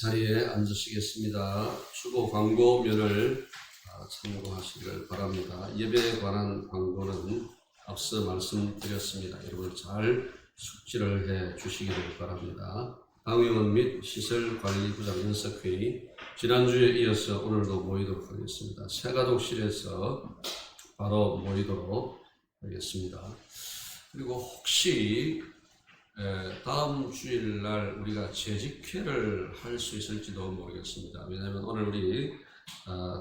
자리에 앉으시겠습니다. 주보 광고면을 참고하시기를 바랍니다. 예배에 관한 광고는 앞서 말씀드렸습니다. 여러분 잘 숙지를 해 주시기를 바랍니다. 당회원 및 시설관리부장 연석회의 지난주에 이어서 오늘도 모이도록 하겠습니다. 새가독실에서 바로 모이도록 하겠습니다. 그리고 혹시 다음 주일날 우리가 재직회를 할 수 있을지도 모르겠습니다. 왜냐하면 오늘 우리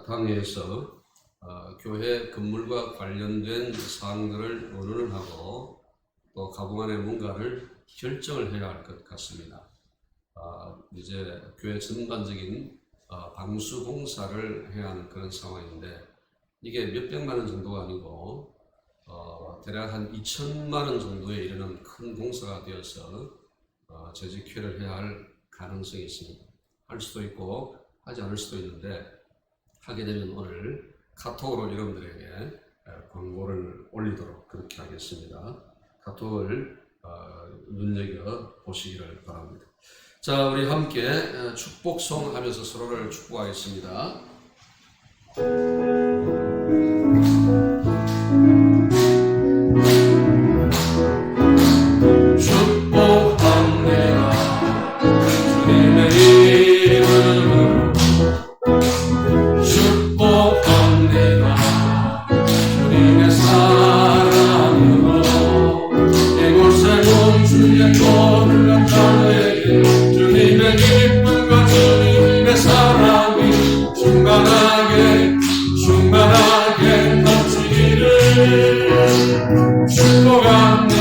당회에서 교회 건물과 관련된 사항들을 의논을 하고 또 가봉안에 뭔가를 결정을 해야 할 것 같습니다. 이제 교회 전반적인 방수 공사를 해야 하는 그런 상황인데 이게 몇백만 원 정도가 아니고 대략 한 2천만 원 정도에 이르는 큰 공사가 되어서 재직회를 해야 할 가능성이 있습니다. 할 수도 있고 하지 않을 수도 있는데 하게 되면 오늘 카톡으로 여러분들에게 광고를 올리도록 그렇게 하겠습니다. 카톡을 눈여겨 보시기를 바랍니다. 자, 우리 함께 축복송 하면서 서로를 축복하겠습니다. 축복합니다. 주님의 이름으로 축복합니다. 주님의 사랑으로 이곳에 온 주의 거룩한 자에게 주님의 기쁨과 주님의 사랑이 충만하게 넘치기를 축복합니다.